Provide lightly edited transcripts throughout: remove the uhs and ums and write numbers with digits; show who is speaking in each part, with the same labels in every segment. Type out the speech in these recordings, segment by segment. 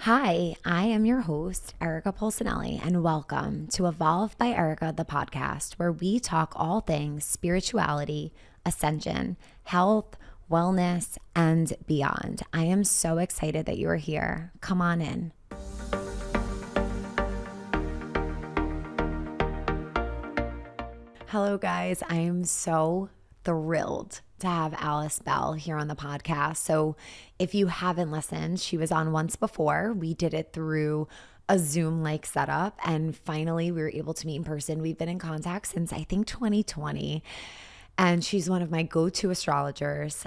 Speaker 1: Hi, I am your host, Erica Polsinelli, and welcome to Evolve by Erica, the podcast, where we talk all things spirituality, ascension, health, wellness, and beyond. I am so excited that you are here. Come on in. Hello, guys. I am so thrilled to have Alice Bell here on the podcast. So if you haven't listened, she was on once before. We did it through a Zoom-like setup, and finally we were able to meet in person. We've been in contact since I think 2020, and she's one of my go-to astrologers.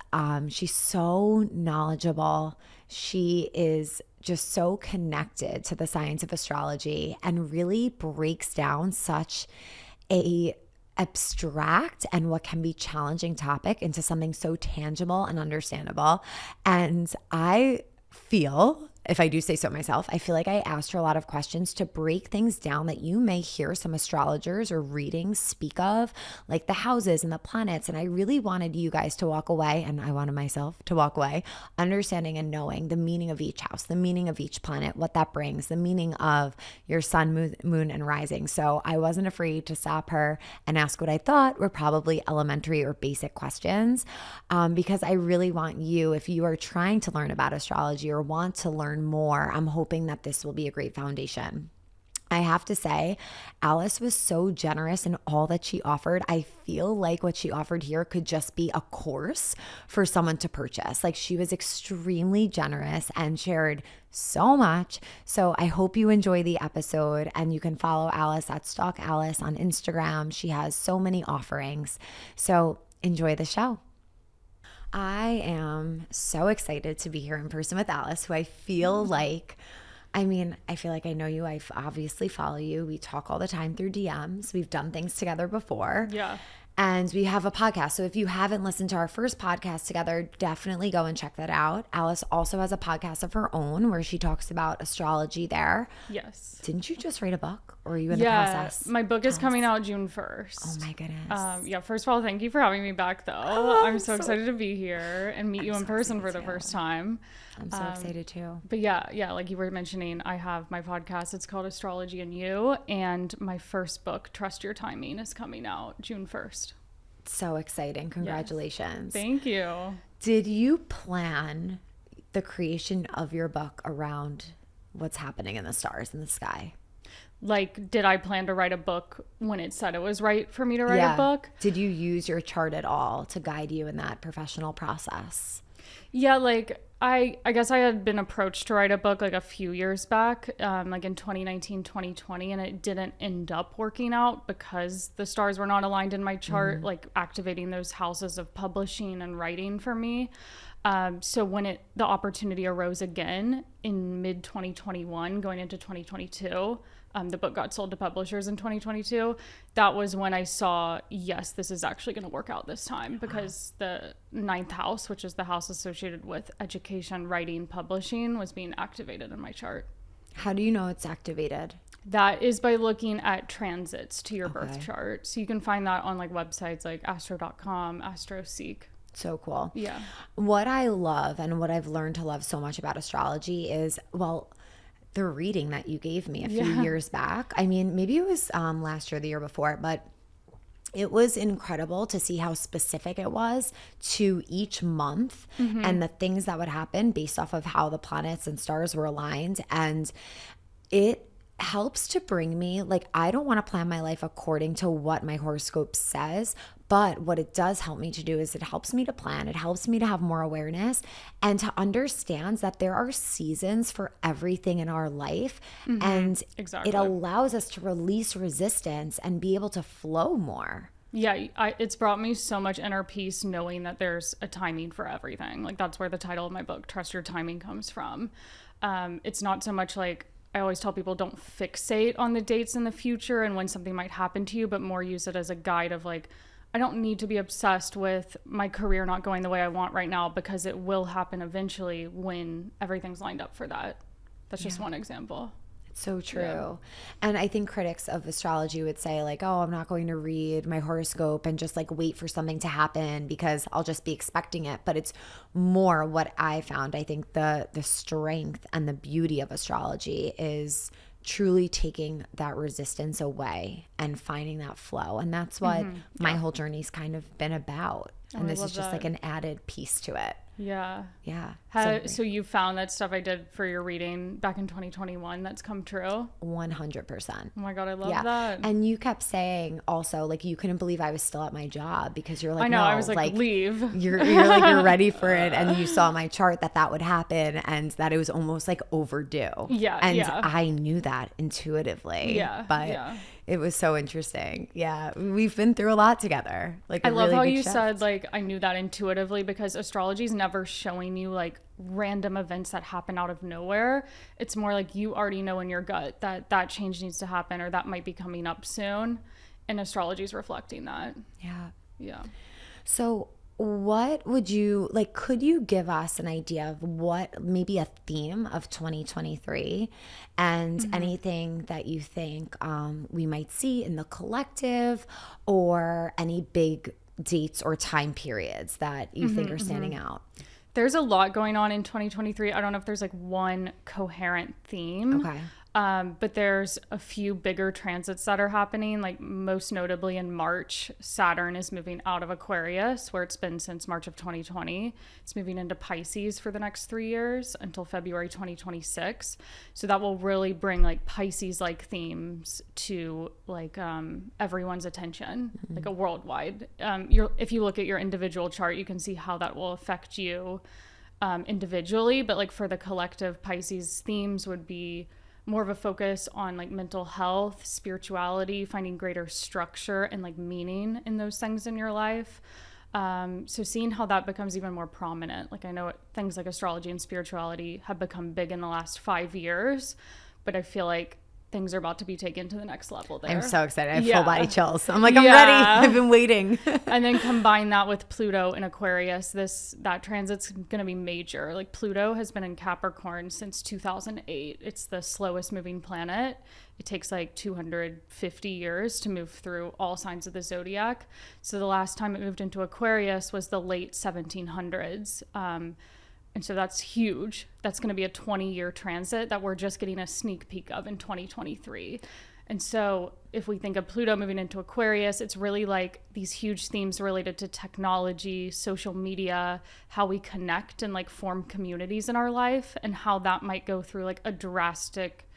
Speaker 1: She's so knowledgeable. She is just so connected to the science of astrology and really breaks down such a abstract and what can be challenging topic into something so tangible and understandable. And I feel, if I do say so myself, I feel like I asked her a lot of questions to break things down that you may hear some astrologers or readings speak of, like the houses and the planets. And I really wanted you guys to walk away, and I wanted myself to walk away, understanding and knowing the meaning of each house, the meaning of each planet, what that brings, the meaning of your sun, moon, and rising. So I wasn't afraid to stop her and ask what I thought were probably elementary or basic questions, because I really want you, if you are trying to learn about astrology or want to learn more, I'm hoping that this will be a great foundation. I have to say, Alice was so generous in all that she offered. I feel like what she offered here could just be a course for someone to purchase. Like, she was extremely generous and shared so much. So I hope you enjoy the episode, and you can follow Alice at Stalk Alice on Instagram. She has so many offerings. So enjoy the show. I am so excited to be here in person with Alice, who I feel like, I feel like I know you. I obviously follow you. We talk all the time through DMs. We've done things together before.
Speaker 2: Yeah.
Speaker 1: And we have a podcast. So if you haven't listened to our first podcast together, definitely go and check that out. Alice also has a podcast of her own where she talks about astrology there.
Speaker 2: Yes.
Speaker 1: Didn't you just write a book, or are you in the process?
Speaker 2: My book is coming out June 1st.
Speaker 1: Oh my goodness.
Speaker 2: First of all, thank you for having me back, though. I'm so excited to be here and meet you in person for the first time.
Speaker 1: I'm so excited too.
Speaker 2: But yeah, like you were mentioning, I have my podcast. It's called Astrology and You, and my first book, Trust Your Timing, is coming out June 1st.
Speaker 1: So exciting. Congratulations.
Speaker 2: Yes. Thank you.
Speaker 1: Did you plan the creation of your book around what's happening in the stars in the sky?
Speaker 2: Like, did I plan to write a book when it said it was right for me to write a book?
Speaker 1: Did you use your chart at all to guide you in that professional process?
Speaker 2: Yeah, like I guess I had been approached to write a book like a few years back, like in 2019, 2020, and it didn't end up working out because the stars were not aligned in my chart, like activating those houses of publishing and writing for me. So when the opportunity arose again in mid 2021, going into 2022, the book got sold to publishers in 2022. That was when I saw, yes, this is actually going to work out this time, because the ninth house, which is the house associated with education, writing, publishing, was being activated in my chart.
Speaker 1: How do you know it's activated?
Speaker 2: That is by looking at transits to your birth chart. So you can find that on like websites like astro.com, AstroSeek.
Speaker 1: So cool.
Speaker 2: Yeah.
Speaker 1: What I love and what I've learned to love so much about astrology is, the reading that you gave me a few years back. I mean, maybe it was last year, the year before, but it was incredible to see how specific it was to each month and the things that would happen based off of how the planets and stars were aligned. And it helps to bring me, like, I don't want to plan my life according to what my horoscope says, but what it does help me to do is it helps me to plan. It helps me to have more awareness and to understand that there are seasons for everything in our life. And it allows us to release resistance and be able to flow more.
Speaker 2: Yeah, it's brought me so much inner peace knowing that there's a timing for everything. Like, that's where the title of my book, Trust Your Timing, comes from. It's not so much like, I always tell people, don't fixate on the dates in the future and when something might happen to you, but more use it as a guide of like, I don't need to be obsessed with my career not going the way I want right now, because it will happen eventually when everything's lined up for that. That's just one example.
Speaker 1: So true. And I think critics of astrology would say like, oh, I'm not going to read my horoscope and just like wait for something to happen because I'll just be expecting it. But it's more what I found. I think the strength and the beauty of astrology is truly taking that resistance away and finding that flow. And that's what my whole journey's kind of been about. And this is just like an added piece to it.
Speaker 2: Yeah.
Speaker 1: Yeah.
Speaker 2: So you found that stuff I did for your reading back in 2021 that's come true?
Speaker 1: 100%.
Speaker 2: Oh my God, I love that.
Speaker 1: And you kept saying also like you couldn't believe I was still at my job because you're like,
Speaker 2: I know,
Speaker 1: no,
Speaker 2: I was like leave.
Speaker 1: You're like you're ready for it, and you saw my chart that would happen and that it was almost like overdue.
Speaker 2: Yeah.
Speaker 1: And I knew that intuitively.
Speaker 2: Yeah.
Speaker 1: But it was so interesting. Yeah. We've been through a lot together. Like
Speaker 2: I love
Speaker 1: really
Speaker 2: how
Speaker 1: big
Speaker 2: you
Speaker 1: shift.
Speaker 2: said like I knew that intuitively, because astrology is never showing you like random events that happen out of nowhere. It's more like you already know in your gut that change needs to happen or that might be coming up soon, and astrology is reflecting that. Yeah.
Speaker 1: So what would you like, could you give us an idea of what maybe a theme of 2023 and anything that you think we might see in the collective, or any big dates or time periods that you think are standing out?
Speaker 2: There's a lot going on in 2023. I don't know if there's like one coherent theme.
Speaker 1: Okay.
Speaker 2: But there's a few bigger transits that are happening, like most notably in March, Saturn is moving out of Aquarius, where it's been since March of 2020. It's moving into Pisces for the next 3 years until February 2026. So that will really bring like Pisces-like themes to like everyone's attention, like a worldwide. If you look at your individual chart, you can see how that will affect you individually. But like for the collective, Pisces themes would be more of a focus on like mental health, spirituality, finding greater structure and like meaning in those things in your life. So seeing how that becomes even more prominent. Like I know things like astrology and spirituality have become big in the last 5 years, but I feel like things are about to be taken to the next level there.
Speaker 1: I'm so excited. I have full body chills. I'm like, I'm ready. I've been waiting.
Speaker 2: And then combine that with Pluto in Aquarius. That transit's going to be major. Like Pluto has been in Capricorn since 2008. It's the slowest moving planet. It takes like 250 years to move through all signs of the zodiac. So the last time it moved into Aquarius was the late 1700s. And so that's huge. That's going to be a 20-year transit that we're just getting a sneak peek of in 2023. And so if we think of Pluto moving into Aquarius, it's really like these huge themes related to technology, social media, how we connect and like form communities in our life, and how that might go through like a drastic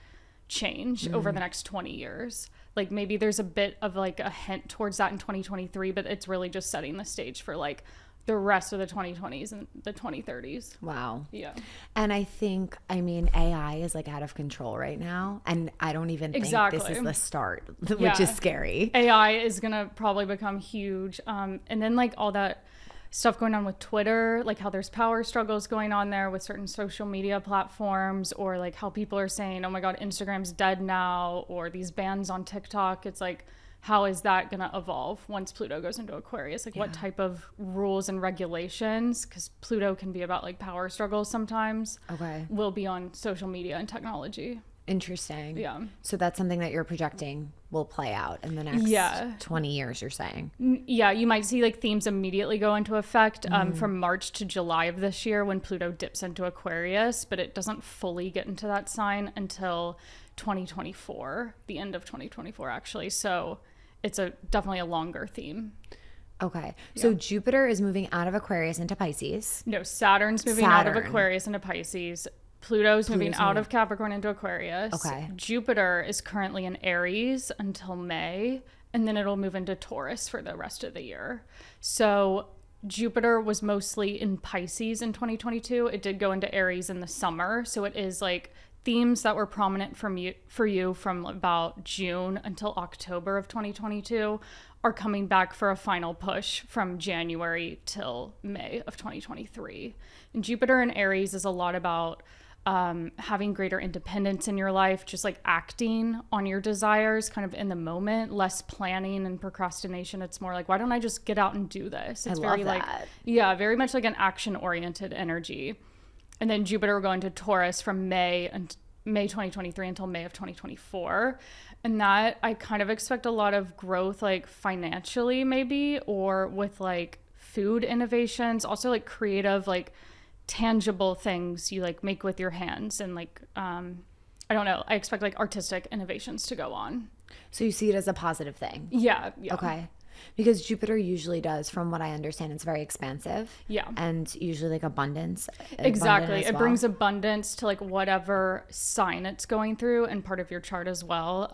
Speaker 2: change over the next 20 years. Like maybe there's a bit of like a hint towards that in 2023, but it's really just setting the stage for like the rest of the 2020s and the 2030s.
Speaker 1: Wow.
Speaker 2: Yeah.
Speaker 1: And I think, AI is like out of control right now. And I don't even think this is the start, which is scary.
Speaker 2: AI is going to probably become huge. And then like all that stuff going on with Twitter, like how there's power struggles going on there with certain social media platforms, or like how people are saying, oh my God, Instagram's dead now, or these bans on TikTok. It's like, how is that going to evolve once Pluto goes into Aquarius? Like what type of rules and regulations, because Pluto can be about like power struggles sometimes, will be on social media and technology.
Speaker 1: Interesting.
Speaker 2: Yeah.
Speaker 1: So that's something that you're projecting will play out in the next 20 years, you're saying?
Speaker 2: Yeah, you might see like themes immediately go into effect from March to July of this year when Pluto dips into Aquarius, but it doesn't fully get into that sign until 2024, the end of 2024 actually. So it's definitely a longer theme.
Speaker 1: Okay. So Jupiter is moving out of Aquarius into Pisces.
Speaker 2: No, Saturn's moving out of Aquarius into Pisces. Pluto's moving out of Capricorn into Aquarius.
Speaker 1: Okay.
Speaker 2: Jupiter is currently in Aries until May, and then it'll move into Taurus for the rest of the year. So Jupiter was mostly in Pisces in 2022. It did go into Aries in the summer. So it is like themes that were prominent for you from about June until October of 2022 are coming back for a final push from January till May of 2023. And Jupiter in Aries is a lot about having greater independence in your life, just like acting on your desires kind of in the moment, less planning and procrastination. It's more like, why don't I just get out and do this? It's very very much like an action-oriented energy. And then Jupiter will go into Taurus from May May 2023 until May of 2024. And that I kind of expect a lot of growth, like financially maybe, or with like food innovations, also like creative, like tangible things you like make with your hands. And like, I don't know, I expect like artistic innovations to go on.
Speaker 1: So you see it as a positive thing?
Speaker 2: Yeah.
Speaker 1: Okay. Because Jupiter usually does, from what I understand, it's very expansive.
Speaker 2: Yeah.
Speaker 1: And usually like abundance.
Speaker 2: Exactly.
Speaker 1: Abundant as
Speaker 2: It
Speaker 1: well.
Speaker 2: brings abundance to like whatever sign it's going through and part of your chart as well.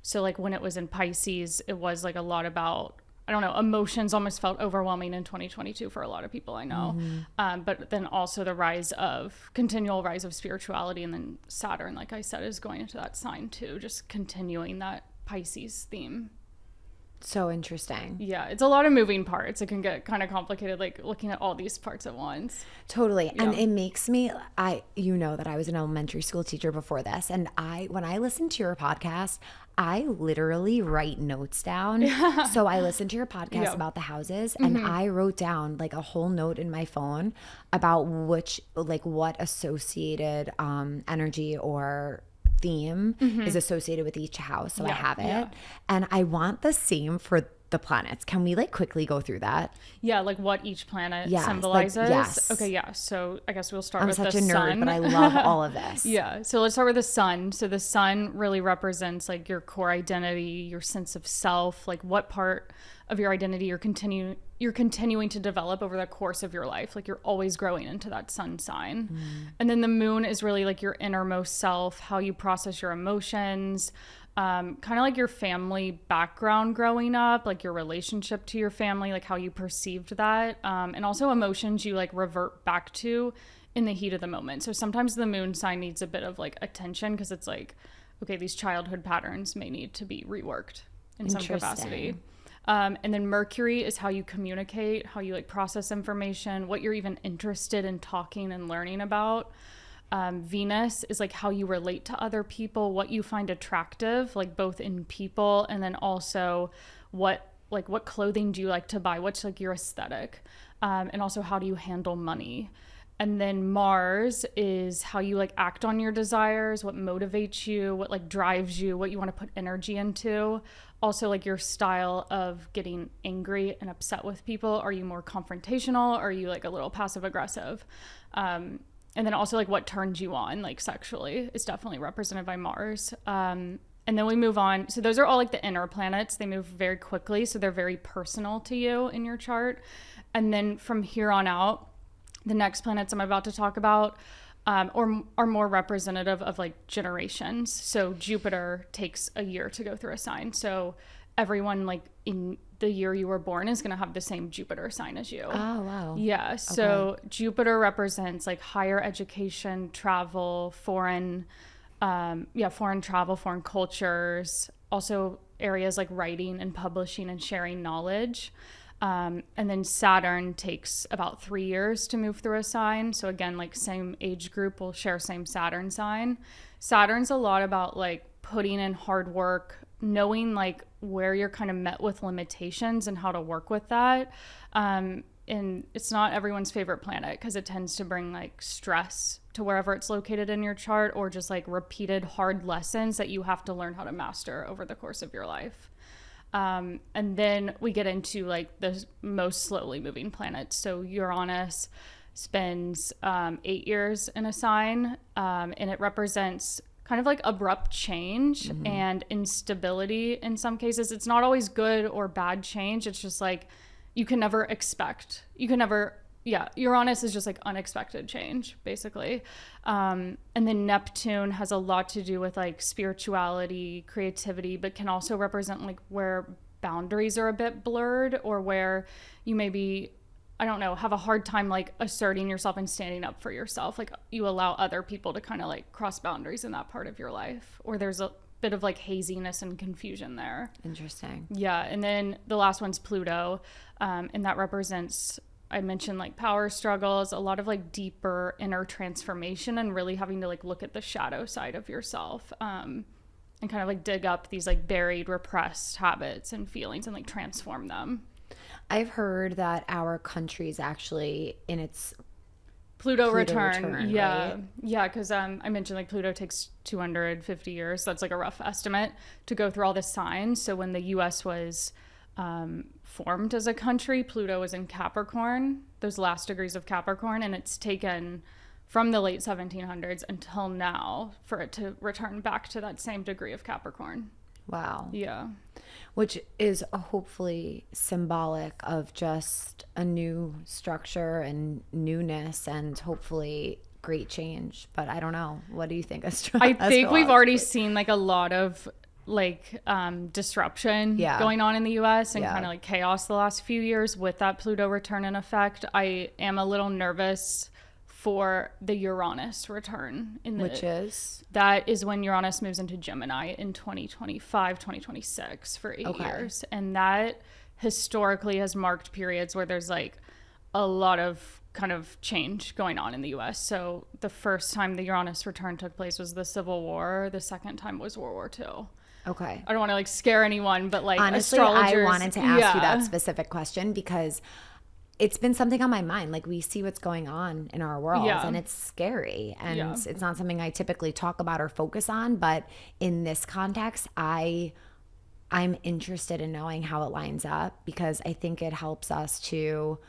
Speaker 2: So like when it was in Pisces, it was like a lot about, I don't know, emotions almost felt overwhelming in 2022 for a lot of people I know. But then also the continual rise of spirituality, and then Saturn, like I said, is going into that sign too, just continuing that Pisces theme.
Speaker 1: So interesting.
Speaker 2: Yeah, it's a lot of moving parts. It can get kind of complicated, like looking at all these parts at once.
Speaker 1: Totally.
Speaker 2: Yeah.
Speaker 1: And it makes me, you know that I was an elementary school teacher before this. And when I listen to your podcast, I literally write notes down. So I listened to your podcast about the houses, and I wrote down like a whole note in my phone about what associated energy or theme is associated with each house. So I have it. And I want the same for the planets. Can we like quickly go through that?
Speaker 2: Yeah, like what each planet
Speaker 1: Yes,
Speaker 2: symbolizes.
Speaker 1: like, yes.
Speaker 2: Okay, yeah. So I guess we'll start
Speaker 1: I'm
Speaker 2: with
Speaker 1: such
Speaker 2: the
Speaker 1: a nerd,
Speaker 2: sun.
Speaker 1: but I love all of this.
Speaker 2: Yeah. So let's start with the sun. So the sun really represents like your core identity, your sense of self, like what part of your identity you're continuing to develop over the course of your life. Like you're always growing into that sun sign. And then the moon is really like your innermost self, how you process your emotions, kind of like your family background growing up, like your relationship to your family, like how you perceived that. And also emotions you like revert back to in the heat of the moment. So sometimes the moon sign needs a bit of like attention, because it's like, okay, these childhood patterns may need to be reworked in some capacity. And then Mercury is how you communicate, how you like process information, what you're even interested in talking and learning about. Venus is like how you relate to other people, what you find attractive, like both in people, and then also what clothing do you like to buy, what's like your aesthetic, and also how do you handle money. And then Mars is how you like act on your desires, what motivates you, what like drives you, what you want to put energy into. Also like your style of getting angry and upset with people. Are you more confrontational? Or are you like a little passive aggressive? And then also like what turns you on, like sexually, is definitely represented by Mars. And then we move on. So those are all like the inner planets. They move very quickly. So they're very personal to you in your chart. And then from here on out, the next planets I'm about to talk about or are more representative of like generations. So Jupiter takes a year to go through a sign. So everyone like in the year you were born is going to have the same Jupiter sign as you.
Speaker 1: Oh, wow.
Speaker 2: Yeah. So Jupiter represents like higher education, travel, foreign travel, foreign cultures, also areas like writing and publishing and sharing knowledge. And then Saturn takes about 3 years to move through a sign. So again, like same age group will share same Saturn sign. Saturn's a lot about like putting in hard work, knowing like where you're kind of met with limitations and how to work with that. And it's not everyone's favorite planet because it tends to bring like stress to wherever it's located in your chart, or just like repeated hard lessons that you have to learn how to master over the course of your life. And then we get into like the most slowly moving planets. So Uranus spends 8 years in a sign, and it represents kind of like abrupt change and instability in some cases. It's not always good or bad change. It's just like Uranus is just like unexpected change, basically. And then Neptune has a lot to do with like spirituality, creativity, but can also represent like where boundaries are a bit blurred, or where you maybe, I don't know, have a hard time like asserting yourself and standing up for yourself. Like you allow other people to kind of like cross boundaries in that part of your life, or there's a bit of like haziness and confusion there.
Speaker 1: Interesting.
Speaker 2: Yeah. And then the last one's Pluto, and that represents, I mentioned like power struggles, a lot of like deeper inner transformation, and really having to like look at the shadow side of yourself, and kind of like dig up these like buried, repressed habits and feelings and like transform them.
Speaker 1: I've heard that our country is actually in its
Speaker 2: Pluto
Speaker 1: Pluto
Speaker 2: return. Yeah.
Speaker 1: right?
Speaker 2: Yeah. Because I mentioned like Pluto takes 250 years. That's like a rough estimate to go through all the signs. So when the US was formed as a country, Pluto was in Capricorn, those last degrees of Capricorn. And it's taken from the late 1700s until now for it to return back to that same degree of Capricorn.
Speaker 1: Wow.
Speaker 2: Yeah.
Speaker 1: Which is hopefully symbolic of just a new structure and newness and hopefully great change. But I don't know. What do you think?
Speaker 2: I think we've already seen like a lot of like disruption going on in the US and kind of like chaos the last few years with that Pluto return in effect. I am a little nervous for the Uranus return
Speaker 1: which is
Speaker 2: that is when Uranus moves into Gemini in 2025 2026 for 8 years, and that historically has marked periods where there's like a lot of kind of change going on in the US. So the first time the Uranus return took place was the Civil War. The second time was World War II.
Speaker 1: Okay.
Speaker 2: I don't want to like scare anyone, but like
Speaker 1: honestly, I wanted to ask you that specific question because it's been something on my mind. Like, we see what's going on in our world and it's scary. And it's not something I typically talk about or focus on. But in this context, I'm interested in knowing how it lines up because I think it helps us to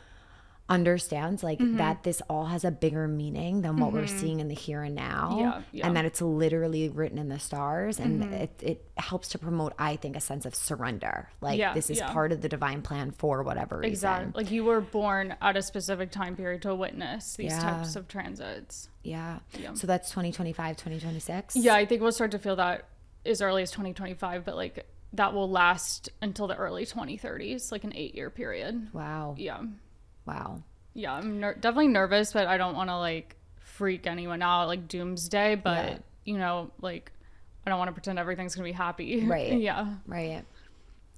Speaker 1: understand like that this all has a bigger meaning than what we're seeing in the here and now. And that it's literally written in the stars. And it helps to promote, I think, a sense of surrender. Like this is part of the divine plan for whatever reason.
Speaker 2: Exactly. Like you were born at a specific time period to witness these types of transits.
Speaker 1: Yeah. So that's 2025, 2026?
Speaker 2: Yeah, I think we'll start to feel that as early as 2025, but like that will last until the early 2030s, like an 8-year period.
Speaker 1: Wow.
Speaker 2: Yeah.
Speaker 1: Wow.
Speaker 2: Yeah, I'm definitely nervous, but I don't want to like freak anyone out, like doomsday, but you know, like I don't want to pretend everything's going to be happy.
Speaker 1: Right.
Speaker 2: Yeah.
Speaker 1: Right.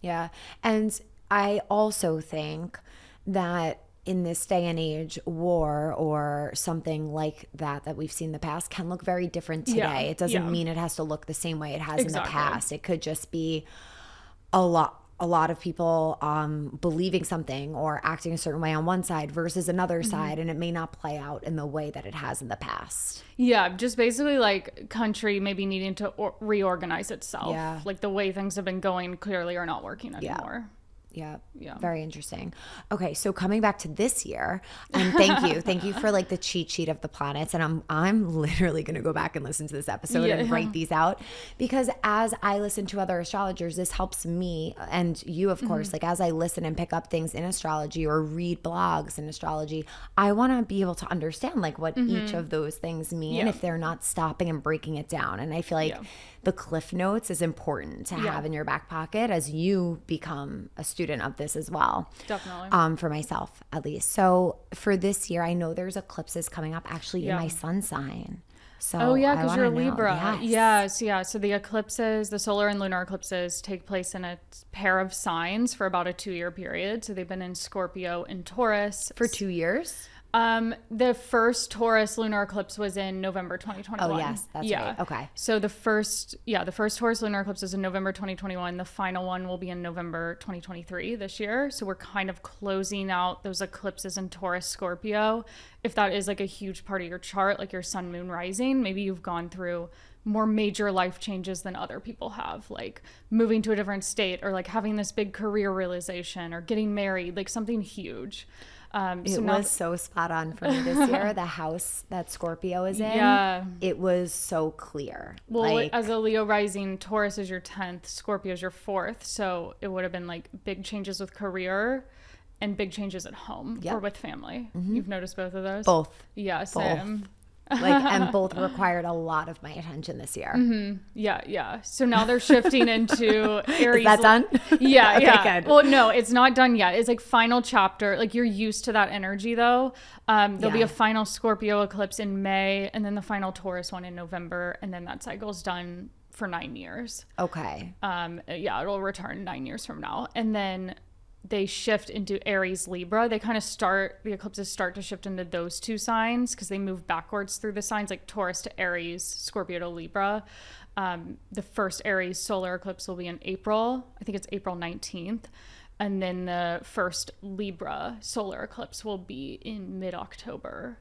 Speaker 1: Yeah. And I also think that in this day and age, war or something like that we've seen in the past can look very different today. It doesn't mean it has to look the same way it has in the past. It could just be a lot of people believing something or acting a certain way on one side versus another side, and it may not play out in the way that it has in the past.
Speaker 2: Yeah, just basically like country maybe needing to reorganize itself.
Speaker 1: Yeah.
Speaker 2: Like the way things have been going clearly are not working anymore.
Speaker 1: Yeah. Very interesting. Okay, so coming back to this year, and thank you for like the cheat sheet of the planets, and I'm literally going to go back and listen to this episode and write these out because as I listen to other astrologers, this helps me and you, of course. Like as I listen and pick up things in astrology or read blogs in astrology, I want to be able to understand like what each of those things mean if they're not stopping and breaking it down. And I feel like the Cliff Notes is important to have in your back pocket as you become a student of this as well.
Speaker 2: Definitely.
Speaker 1: For myself, at least. So for this year, I know there's eclipses coming up actually in my sun sign. So
Speaker 2: because you're a Libra.
Speaker 1: Yes.
Speaker 2: So the eclipses, the solar and lunar eclipses take place in a pair of signs for about a 2-year period. So they've been in Scorpio and Taurus.
Speaker 1: For 2 years?
Speaker 2: The first Taurus lunar eclipse was in November 2021.
Speaker 1: Oh, yes, that's right. Okay.
Speaker 2: So the first Taurus lunar eclipse is in November 2021. The final one will be in November 2023 this year. So we're kind of closing out those eclipses in Taurus, Scorpio. If that is like a huge part of your chart, like your sun, moon, rising, maybe you've gone through more major life changes than other people have, like moving to a different state or like having this big career realization or getting married, like something huge.
Speaker 1: It was so spot on for me this year. The house that Scorpio is in, it was so clear.
Speaker 2: Well, like, as a Leo rising, Taurus is your 10th, Scorpio is your 4th. So it would have been like big changes with career and big changes at home or with family. You've noticed both of those?
Speaker 1: Both.
Speaker 2: Yeah, same.
Speaker 1: And both required a lot lot of my attention this year.
Speaker 2: Yeah. So now they're shifting into Aries.
Speaker 1: Is that done?
Speaker 2: Yeah,
Speaker 1: Okay, good.
Speaker 2: Well, no, it's not done yet. It's like final chapter. Like you're used to that energy though. There'll be a final Scorpio eclipse in May and then the final Taurus one in November. And then that cycle's done for 9 years.
Speaker 1: Okay.
Speaker 2: It'll return 9 years from now. And then they shift into Aries, Libra. The eclipses start to shift into those two signs because they move backwards through the signs, like Taurus to Aries, Scorpio to Libra. The first Aries solar eclipse will be in April. I think it's April 19th. And then the first Libra solar eclipse will be in mid-October.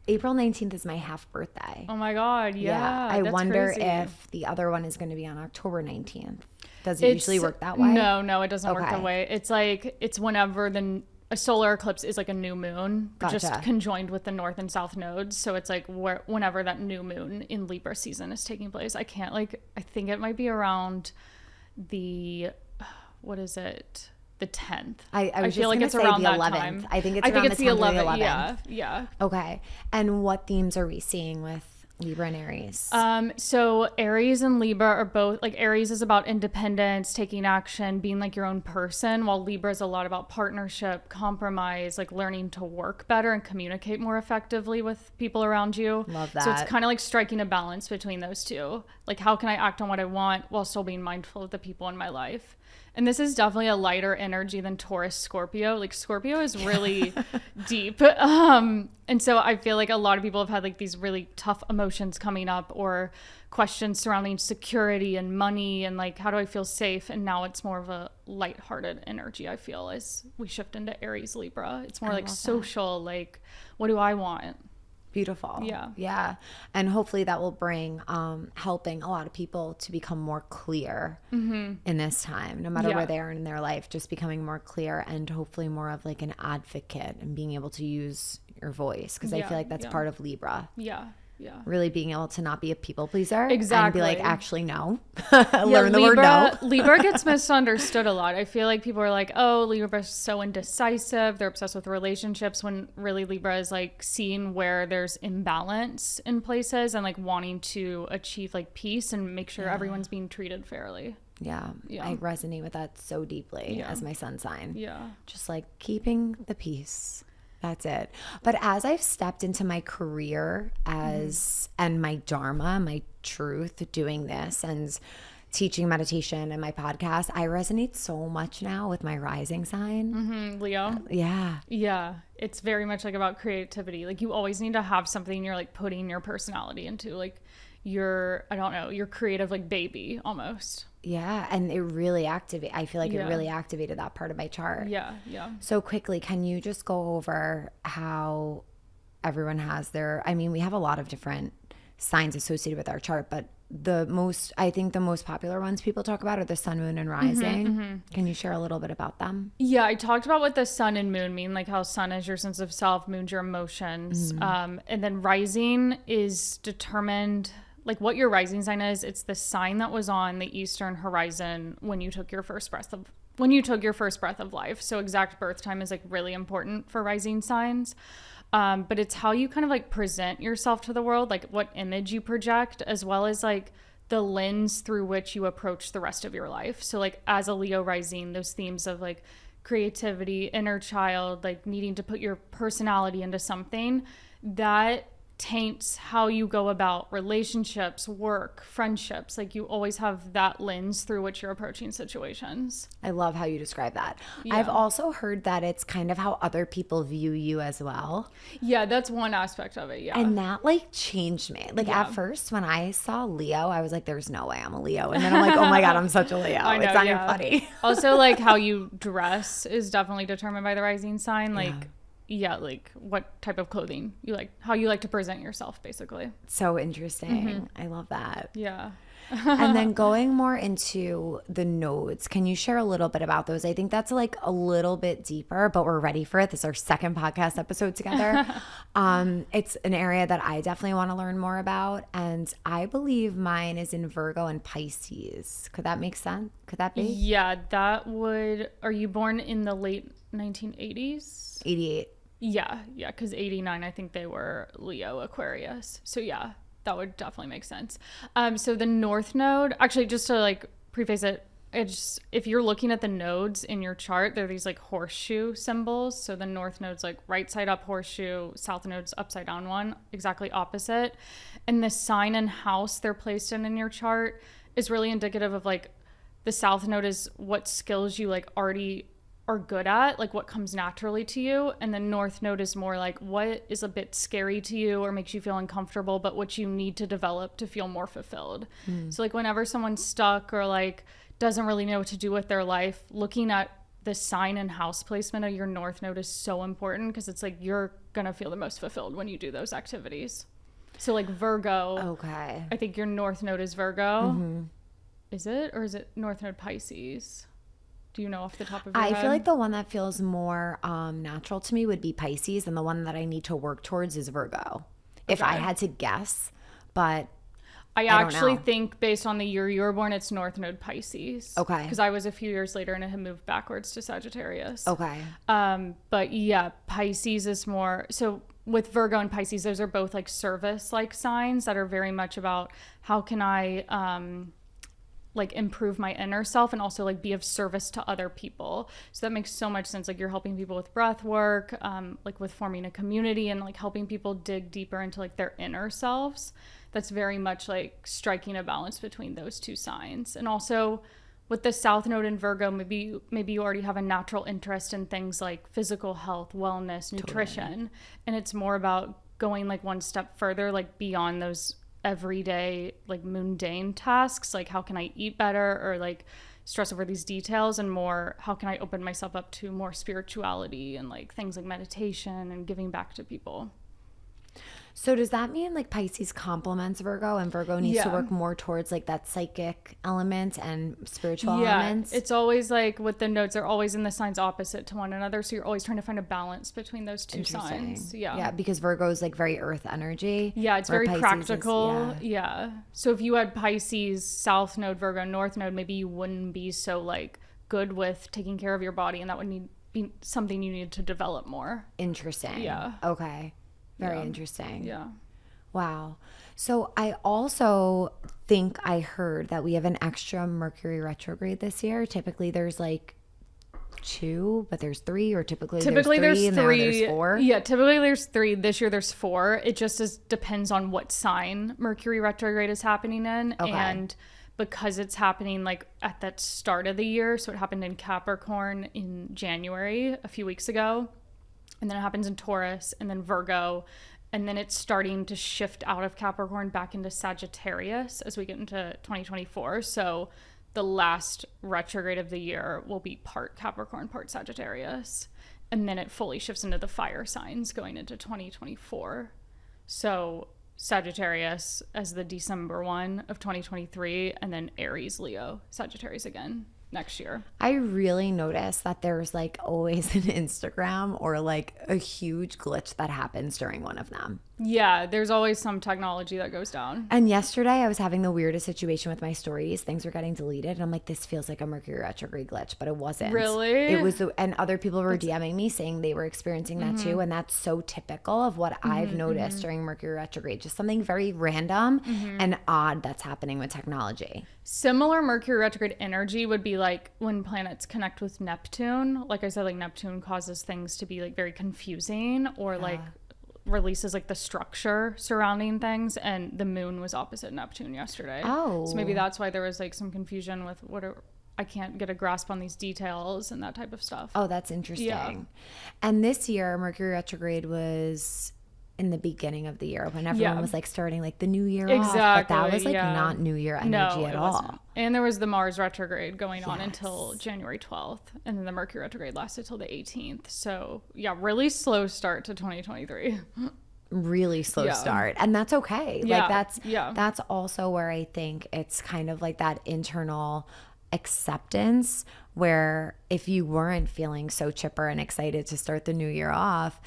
Speaker 1: April 19th is my half birthday.
Speaker 2: Oh my God. Yeah.
Speaker 1: I
Speaker 2: that's
Speaker 1: wonder
Speaker 2: crazy.
Speaker 1: if the other one is going to be on October 19th. Does it usually work that way?
Speaker 2: No, it doesn't work
Speaker 1: Okay.
Speaker 2: that way. It's like, it's whenever a solar eclipse is like a new moon,
Speaker 1: Gotcha.
Speaker 2: just conjoined with the north and south nodes. So it's like whenever that new moon in Libra season is taking place. I can't I think it might be around what is it? The 10th.
Speaker 1: I
Speaker 2: feel like it's around
Speaker 1: the
Speaker 2: that
Speaker 1: 11th.
Speaker 2: time.
Speaker 1: I think it's around the 10th or the 11th.
Speaker 2: Yeah.
Speaker 1: Okay. And what themes are we seeing with Libra and Aries?
Speaker 2: So Aries and Libra are both like, Aries is about independence, taking action, being like your own person, while Libra is a lot about partnership, compromise, like learning to work better and communicate more effectively with people around you.
Speaker 1: Love
Speaker 2: So it's
Speaker 1: that.
Speaker 2: kind of like striking a balance between those two. Like, how can I act on what I want while still being mindful of the people in my life? And this is definitely a lighter energy than Taurus, Scorpio. Like, Scorpio is really deep. And so I feel like a lot of people have had like these really tough emotions coming up, or questions surrounding security and money and like, how do I feel safe? And now it's more of a lighthearted energy, I feel, as we shift into Aries, Libra. It's more like social, like, what do I want?
Speaker 1: Beautiful.
Speaker 2: Yeah.
Speaker 1: Yeah. And hopefully that will bring helping a lot of people to become more clear in this time, no matter where they are in their life, just becoming more clear and hopefully more of like an advocate and being able to use your voice. Because I feel like that's part of Libra.
Speaker 2: Yeah.
Speaker 1: Really being able to not be a people pleaser.
Speaker 2: Exactly.
Speaker 1: And be like, actually, no. Learn the word no.
Speaker 2: Libra gets misunderstood a lot. I feel like people are like, oh, Libra's so indecisive. They're obsessed with relationships, when really Libra is like seeing where there's imbalance in places and like wanting to achieve like peace and make sure everyone's being treated fairly.
Speaker 1: Yeah. I resonate with that so deeply as my sun sign.
Speaker 2: Yeah.
Speaker 1: Just like keeping the peace. That's it. But as I've stepped into my career and my dharma, my truth, doing this and teaching meditation and my podcast, I resonate so much now with my rising sign.
Speaker 2: Leo.
Speaker 1: Yeah.
Speaker 2: Yeah. It's very much like about creativity. Like, you always need to have something you're like putting your personality into, like your creative like baby almost.
Speaker 1: Yeah. And it really I feel like it really activated that part of my chart.
Speaker 2: Yeah.
Speaker 1: So quickly, can you just go over how everyone has we have a lot of different signs associated with our chart, but I think the most popular ones people talk about are the sun, moon, and rising. Can you share a little bit about them?
Speaker 2: Yeah, I talked about what the sun and moon mean, like how sun is your sense of self, moon's your emotions. And then rising is determined, like what your rising sign is. It's the sign that was on the eastern horizon when you took your first breath of life. So exact birth time is like really important for rising signs. But it's how you kind of like present yourself to the world, like what image you project, as well as like the lens through which you approach the rest of your life. So like as a Leo rising, those themes of like creativity, inner child, like needing to put your personality into something, that taints how you go about relationships, work, friendships. Like, you always have that lens through which you're approaching situations.
Speaker 1: I love how you describe that.
Speaker 2: Yeah.
Speaker 1: I've also heard that it's kind of how other people view you as well.
Speaker 2: Yeah, that's one aspect of it. Yeah.
Speaker 1: And that like changed me. Like at first when I saw Leo, I was like, there's no way I'm a Leo. And then I'm like, oh my God, I'm such a Leo.
Speaker 2: I know,
Speaker 1: it's not even funny.
Speaker 2: Also, like how you dress is definitely determined by the rising sign. Like, like what type of clothing you like, how you like to present yourself, basically.
Speaker 1: So interesting. I love that.
Speaker 2: Yeah.
Speaker 1: And then going more into the nodes, can you share a little bit about those? I think that's like a little bit deeper, but we're ready for it. This is our second podcast episode together. It's an area that I definitely want to learn more about. And I believe mine is in Virgo and Pisces. Could that make sense? Could that be?
Speaker 2: Yeah, are you born in the late 1980s?
Speaker 1: 88.
Speaker 2: Yeah, because 89, I think they were Leo Aquarius. So yeah, that would definitely make sense. So the North Node, actually, just to like preface it, if you're looking at the nodes in your chart, they're these like horseshoe symbols. So the North Node's like right side up horseshoe, South Node's upside down one, exactly opposite. And the sign and house they're placed in your chart is really indicative of like the South Node is what skills you like already are good at, like what comes naturally to you, and the North Node is more like what is a bit scary to you or makes you feel uncomfortable, but what you need to develop to feel more fulfilled. So like whenever someone's stuck or like doesn't really know what to do with their life, looking at the sign and house placement of your north node is so important because it's like you're going to feel the most fulfilled when you do those activities. So like Virgo.
Speaker 1: Okay.
Speaker 2: I think your north node is Virgo. Is it? Or is it north node Pisces? Do you know off the top of your head?
Speaker 1: I feel like the one that feels more natural to me would be Pisces, and the one that I need to work towards is Virgo. If I had to guess, but
Speaker 2: I actually think based on the year you were born, it's north node Pisces.
Speaker 1: Okay.
Speaker 2: Because I was a few years later and it had moved backwards to Sagittarius.
Speaker 1: Okay.
Speaker 2: But yeah, Pisces is more, so with Virgo and Pisces, those are both like service like signs that are very much about how can I like improve my inner self and also like be of service to other people. So that makes so much sense. Like you're helping people with breath work, like with forming a community and like helping people dig deeper into like their inner selves. That's very much like striking a balance between those two signs. And also with the South Node in Virgo, maybe you already have a natural interest in things like physical health, wellness, nutrition. Totally. And it's more about going like one step further, like beyond those everyday like mundane tasks, like how can I eat better or like stress over these details, and more how can I open myself up to more spirituality and like things like meditation and giving back to people.
Speaker 1: So does that mean like Pisces complements Virgo and Virgo needs to work more towards like that psychic element and spiritual elements?
Speaker 2: It's always like with the nodes, they're always in the signs opposite to one another. So you're always trying to find a balance between those two signs. Yeah, because
Speaker 1: Virgo is like very earth energy.
Speaker 2: Yeah, it's very Pisces practical. So if you had Pisces, South Node, Virgo, North Node, maybe you wouldn't be so like good with taking care of your body, and that would be something you need to develop more.
Speaker 1: Interesting.
Speaker 2: Yeah.
Speaker 1: Okay. Very interesting.
Speaker 2: Yeah.
Speaker 1: Wow. So I also think I heard that we have an extra Mercury retrograde this year. Typically there's like 2, but there's 3, or typically there's 3 and now there's 4.
Speaker 2: Yeah, typically there's 3. This year there's 4. It just depends on what sign Mercury retrograde is happening in. Okay. And because it's happening like at that start of the year, so it happened in Capricorn in January a few weeks ago. And then it happens in Taurus and then Virgo. And then it's starting to shift out of Capricorn back into Sagittarius as we get into 2024. So the last retrograde of the year will be part Capricorn, part Sagittarius. And then it fully shifts into the fire signs going into 2024. So Sagittarius as the December one of 2023, and then Aries, Leo, Sagittarius again next year.
Speaker 1: I really noticed that there's like always an Instagram or like a huge glitch that happens during one of them.
Speaker 2: Yeah, there's always some technology that goes down.
Speaker 1: And yesterday I was having the weirdest situation with my stories. Things were getting deleted and I'm like, this feels like a Mercury retrograde glitch, but it wasn't.
Speaker 2: Really?
Speaker 1: It was, and other people were DMing me saying they were experiencing that too. And that's so typical of what I've noticed during Mercury retrograde. Just something very random and odd that's happening with technology.
Speaker 2: Similar Mercury retrograde energy would be like when planets connect with Neptune. Like I said, like Neptune causes things to be like very confusing or like releases like the structure surrounding things, and the moon was opposite Neptune yesterday. So maybe that's why there was like some confusion with I can't get a grasp on these details and that type of stuff.
Speaker 1: Oh, that's interesting. And this year Mercury retrograde was in the beginning of the year when everyone was like starting like the new year off, but that was like not new year energy at all. Wasn't.
Speaker 2: And there was the Mars retrograde going on until January 12th, and then the Mercury retrograde lasted till the 18th. So yeah, really slow start to 2023.
Speaker 1: Really slow start, and that's okay. Like that's also where I think it's kind of like that internal acceptance, where if you weren't feeling so chipper and excited to start the new year off,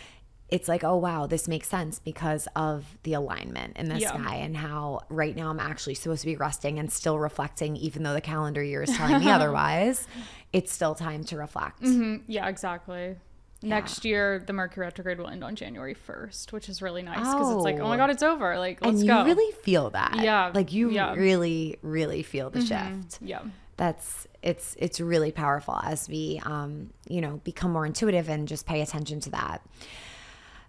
Speaker 1: it's like, oh, wow, this makes sense because of the alignment in the sky and how right now I'm actually supposed to be resting and still reflecting, even though the calendar year is telling me otherwise. It's still time to reflect.
Speaker 2: Yeah, exactly. Next year, the Mercury retrograde will end on January 1st, which is really nice because it's like, oh my God, it's over. Like, let's go.
Speaker 1: And you really feel that.
Speaker 2: Yeah.
Speaker 1: Like you really, really feel the shift.
Speaker 2: Yeah.
Speaker 1: It's really powerful as we, become more intuitive and just pay attention to that.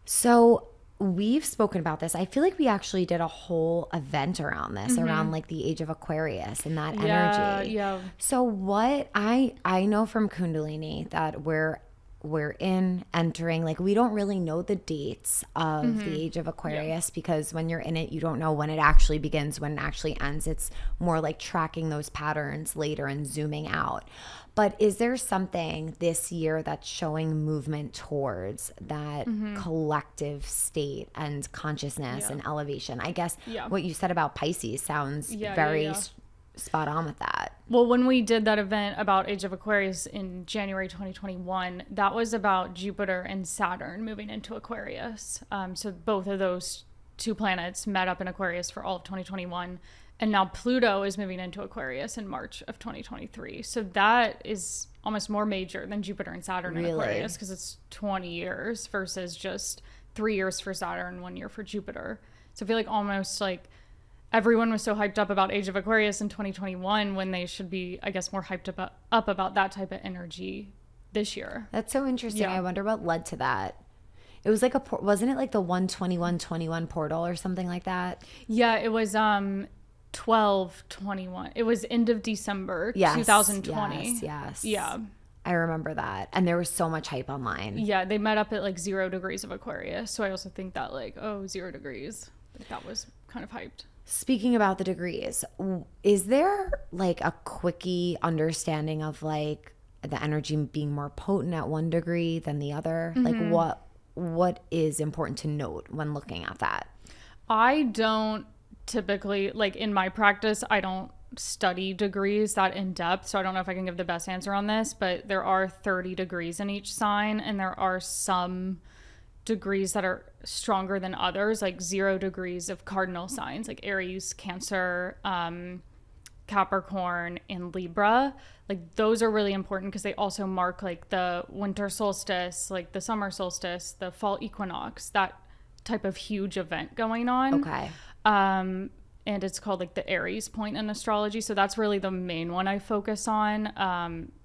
Speaker 1: So we've spoken about this. I feel like we actually did a whole event around this, around like the age of Aquarius and that energy.
Speaker 2: Yeah.
Speaker 1: So what I know from Kundalini that we're we're entering, like we don't really know the dates of the age of Aquarius because when you're in it, you don't know when it actually begins, when it actually ends. It's more like tracking those patterns later and zooming out. But is there something this year that's showing movement towards that collective state and consciousness and elevation? I guess what you said about Pisces sounds very spot on with that.
Speaker 2: Well, when we did that event about Age of Aquarius in January 2021, that was about Jupiter and Saturn moving into Aquarius. So both of those two planets met up in Aquarius for all of 2021. And now Pluto is moving into Aquarius in March of 2023. So that is almost more major than Jupiter and Saturn in Aquarius because it's 20 years versus just 3 years for Saturn, 1 year for Jupiter. So I feel like almost like everyone was so hyped up about Age of Aquarius in 2021 when they should be, I guess, more hyped up about that type of energy this year.
Speaker 1: That's so interesting. I wonder what led to that. It was like wasn't it like the 12121 portal or something like that?
Speaker 2: Yeah, it was 12/21. It was end of December 2020.
Speaker 1: Yes.
Speaker 2: Yeah.
Speaker 1: I remember that. And there was so much hype online.
Speaker 2: Yeah, they met up at like 0 degrees of Aquarius. So I also think that like, 0 degrees. Like that was kind of hyped.
Speaker 1: Speaking about the degrees, is there like a quickie understanding of like the energy being more potent at 1 degree than the other? Like what is important to note when looking at that?
Speaker 2: I don't typically, like in my practice, I don't study degrees that in depth. So I don't know if I can give the best answer on this, but there are 30 degrees in each sign and there are some degrees that are stronger than others, like 0 degrees of cardinal signs like Aries, Cancer, Capricorn, and Libra. Like those are really important because they also mark like the winter solstice, like the summer solstice, the fall equinox, that type of huge event going on.
Speaker 1: Okay.
Speaker 2: And it's called like the Aries point in astrology. So that's really the main one I focus on.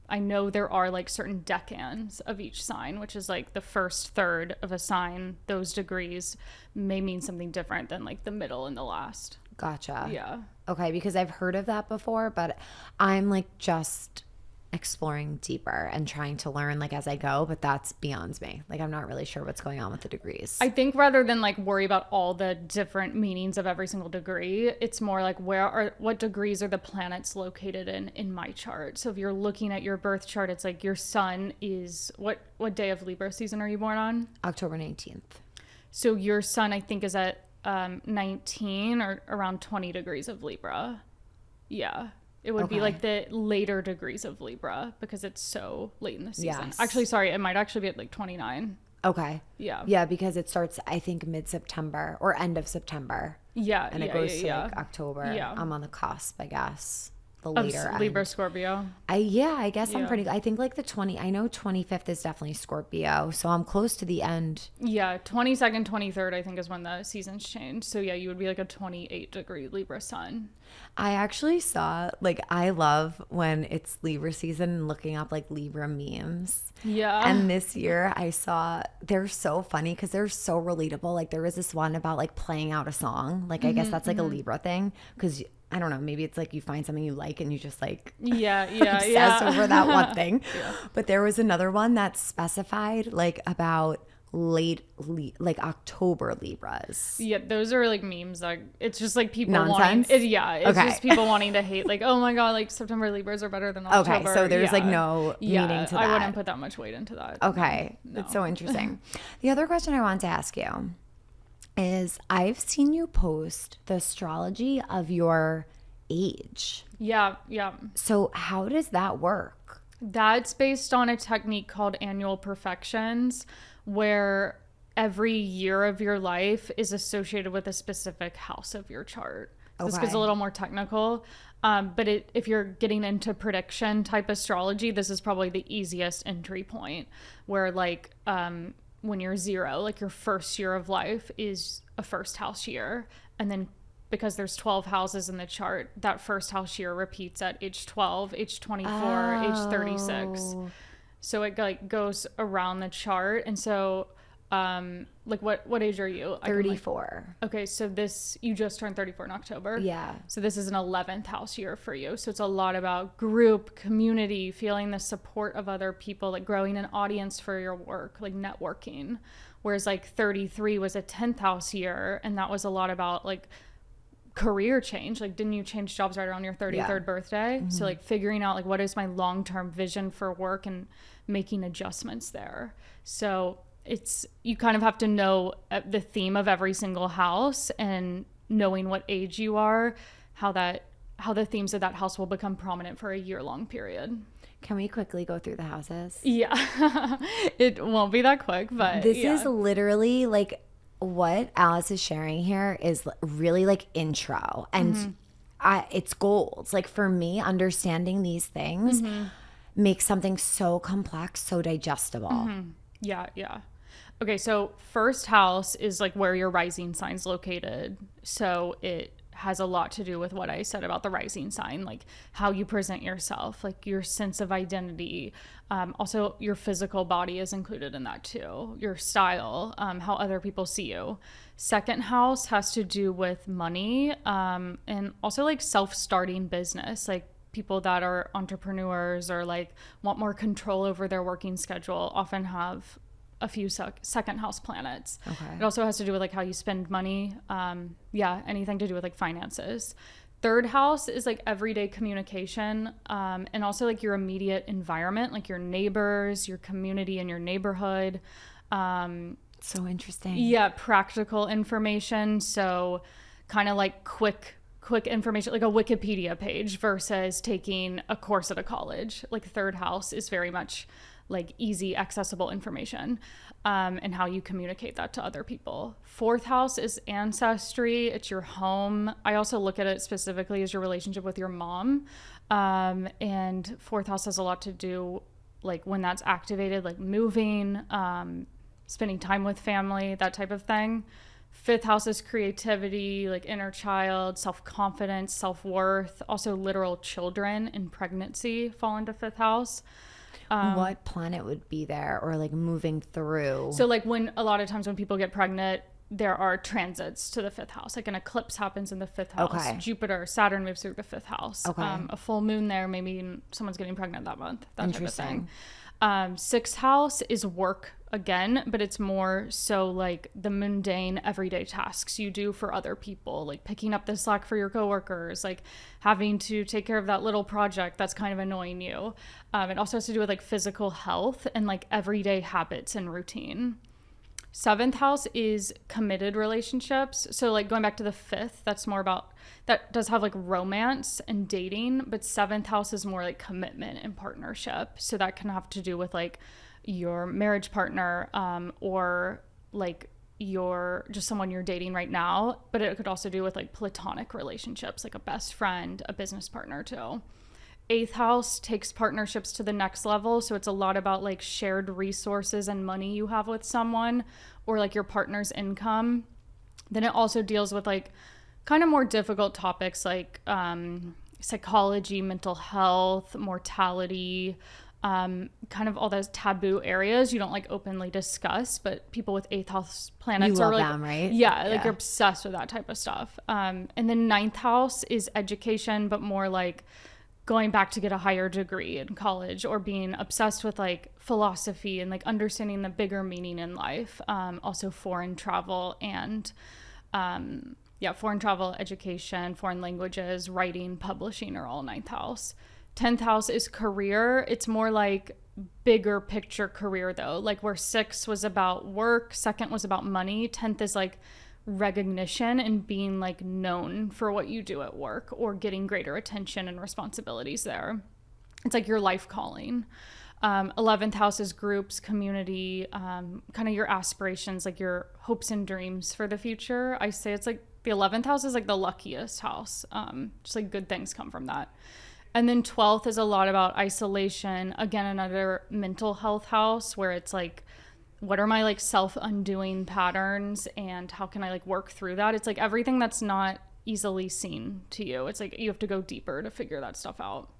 Speaker 2: I know there are like certain decans of each sign, which is like the first third of a sign. Those degrees may mean something different than like the middle and the last.
Speaker 1: Gotcha.
Speaker 2: Yeah.
Speaker 1: Okay, because I've heard of that before, but I'm like just exploring deeper and trying to learn like as I go, but that's beyond me. Like I'm not really sure what's going on with the degrees.
Speaker 2: I think rather than like worry about all the different meanings of every single degree, it's more like what degrees are the planets located in my chart. So if you're looking at your birth chart, it's like your sun is what day of Libra season are you born on?
Speaker 1: October 19th.
Speaker 2: So your sun I think is at 19 or around 20 degrees of Libra. Yeah. It would be like the later degrees of Libra because it's so late in the season.
Speaker 1: Yes.
Speaker 2: Actually, sorry, it might actually be at like 29.
Speaker 1: Okay.
Speaker 2: Yeah.
Speaker 1: Yeah, because it starts, I think, mid-September or end of September.
Speaker 2: Yeah.
Speaker 1: And it goes to like October.
Speaker 2: Yeah.
Speaker 1: I'm on the cusp, I guess. The
Speaker 2: Of
Speaker 1: later end.
Speaker 2: Libra, Scorpio.
Speaker 1: I guess I'm pretty, I think like I know 25th is definitely Scorpio. So I'm close to the end.
Speaker 2: Yeah. 22nd, 23rd, I think is when the seasons change. So yeah, you would be like a 28 degree Libra sun.
Speaker 1: I actually saw, like, I love when it's Libra season and looking up like Libra memes.
Speaker 2: Yeah.
Speaker 1: And this year I saw, they're so funny because they're so relatable. Like there was this one about like playing out a song. Like I guess that's like a Libra thing because I don't know, maybe it's like you find something you like and you just like obsess over that one thing. But there was another one that specified like about like October Libras.
Speaker 2: Yeah, those are like memes. Like it's just like people
Speaker 1: Nonsense?
Speaker 2: wanting. It's just people wanting to hate. Like, oh my god, like September Libras are better than October.
Speaker 1: Okay, so there's like no meaning to that.
Speaker 2: I wouldn't put that much weight into that.
Speaker 1: Okay, that's so interesting. The other question I wanted to ask you is I've seen you post the astrology of your age.
Speaker 2: Yeah.
Speaker 1: So how does that work?
Speaker 2: That's based on a technique called annual perfections, where every year of your life is associated with a specific house of your chart. So this gets a little more technical. But if you're getting into prediction type astrology, this is probably the easiest entry point where like when you're 0, like your first year of life is a first house year. And then because there's 12 houses in the chart, that first house year repeats at age 12, age 24, age 36. So it like goes around the chart. And so Like what age are you?
Speaker 1: 34.
Speaker 2: Okay, so you just turned 34 in October.
Speaker 1: Yeah.
Speaker 2: So this is an 11th house year for you. So it's a lot about group, community, feeling the support of other people, like growing an audience for your work, like networking. Whereas like 33 was a 10th house year, and that was a lot about like career change. Like, didn't you change jobs right around your 33rd birthday? Mm-hmm. So like figuring out like what is my long-term vision for work and making adjustments there. So you kind of have to know the theme of every single house, and knowing what age you are, how the themes of that house will become prominent for a year-long period.
Speaker 1: Can we quickly go through the houses?
Speaker 2: Yeah. It won't be that quick, but
Speaker 1: this is literally like what Alice is sharing here is really like intro, and it's gold. Like for me, understanding these things makes something so complex so digestible.
Speaker 2: Yeah. Okay, so first house is like where your rising sign's located. So it has a lot to do with what I said about the rising sign, like how you present yourself, like your sense of identity. Also, your physical body is included in that too, your style, how other people see you. Second house has to do with money, and also like self-starting business, like people that are entrepreneurs or like want more control over their working schedule often have a few second house planets. Okay. It also has to do with like how you spend money. Anything to do with like finances. Third house is like everyday communication, and also like your immediate environment, like your neighbors, your community, and your neighborhood.
Speaker 1: So interesting.
Speaker 2: Yeah, practical information. So kind of like quick information, like a Wikipedia page versus taking a course at a college. Like third house is very much like easy, accessible information, and how you communicate that to other people. Fourth house is ancestry. It's your home. I also look at it specifically as your relationship with your mom. And fourth house has a lot to do, like when that's activated, like moving, spending time with family, that type of thing. Fifth house is creativity, like inner child, self-confidence, self-worth. Also literal children and pregnancy fall into fifth house.
Speaker 1: What planet would be there, or like moving through?
Speaker 2: So like a lot of times when people get pregnant, there are transits to the fifth house. Like an eclipse happens in the fifth house. Okay. Jupiter, Saturn moves through the fifth house. Okay. A full moon there, maybe someone's getting pregnant that month. That type of thing. Sixth house is work again, but it's more so like the mundane everyday tasks you do for other people, like picking up the slack for your coworkers, like having to take care of that little project that's kind of annoying you. It also has to do with like physical health and like everyday habits and routine. Seventh house is committed relationships. So like going back to the fifth, that's more about, that does have like romance and dating, but seventh house is more like commitment and partnership. So that can have to do with like your marriage partner, or like just someone you're dating right now, but it could also do with like platonic relationships, like a best friend, a business partner too. Eighth house takes partnerships to the next level. So it's a lot about like shared resources and money you have with someone, or like your partner's income. Then it also deals with like kind of more difficult topics like psychology, mental health, mortality, kind of all those taboo areas you don't like openly discuss, but people with eighth house planets
Speaker 1: are
Speaker 2: like,
Speaker 1: them, right?
Speaker 2: Yeah, like you're obsessed with that type of stuff. And then ninth house is education, but more like going back to get a higher degree in college, or being obsessed with like philosophy and like understanding the bigger meaning in life. Also foreign travel and foreign travel, education, foreign languages, writing, publishing are all ninth house. 10th house is career. It's more like bigger picture career though. Like where 6 was about work, 2nd was about money, 10th is like recognition and being like known for what you do at work, or getting greater attention and responsibilities there. It's like your life calling. 11th house is groups, community, kind of your aspirations, like your hopes and dreams for the future. I say it's like the 11th house is like the luckiest house. Just like good things come from that. And then 12th is a lot about isolation. Again, another mental health house where it's like, what are my like self-undoing patterns and how can I like work through that? It's like everything that's not easily seen to you. It's like you have to go deeper to figure that stuff out.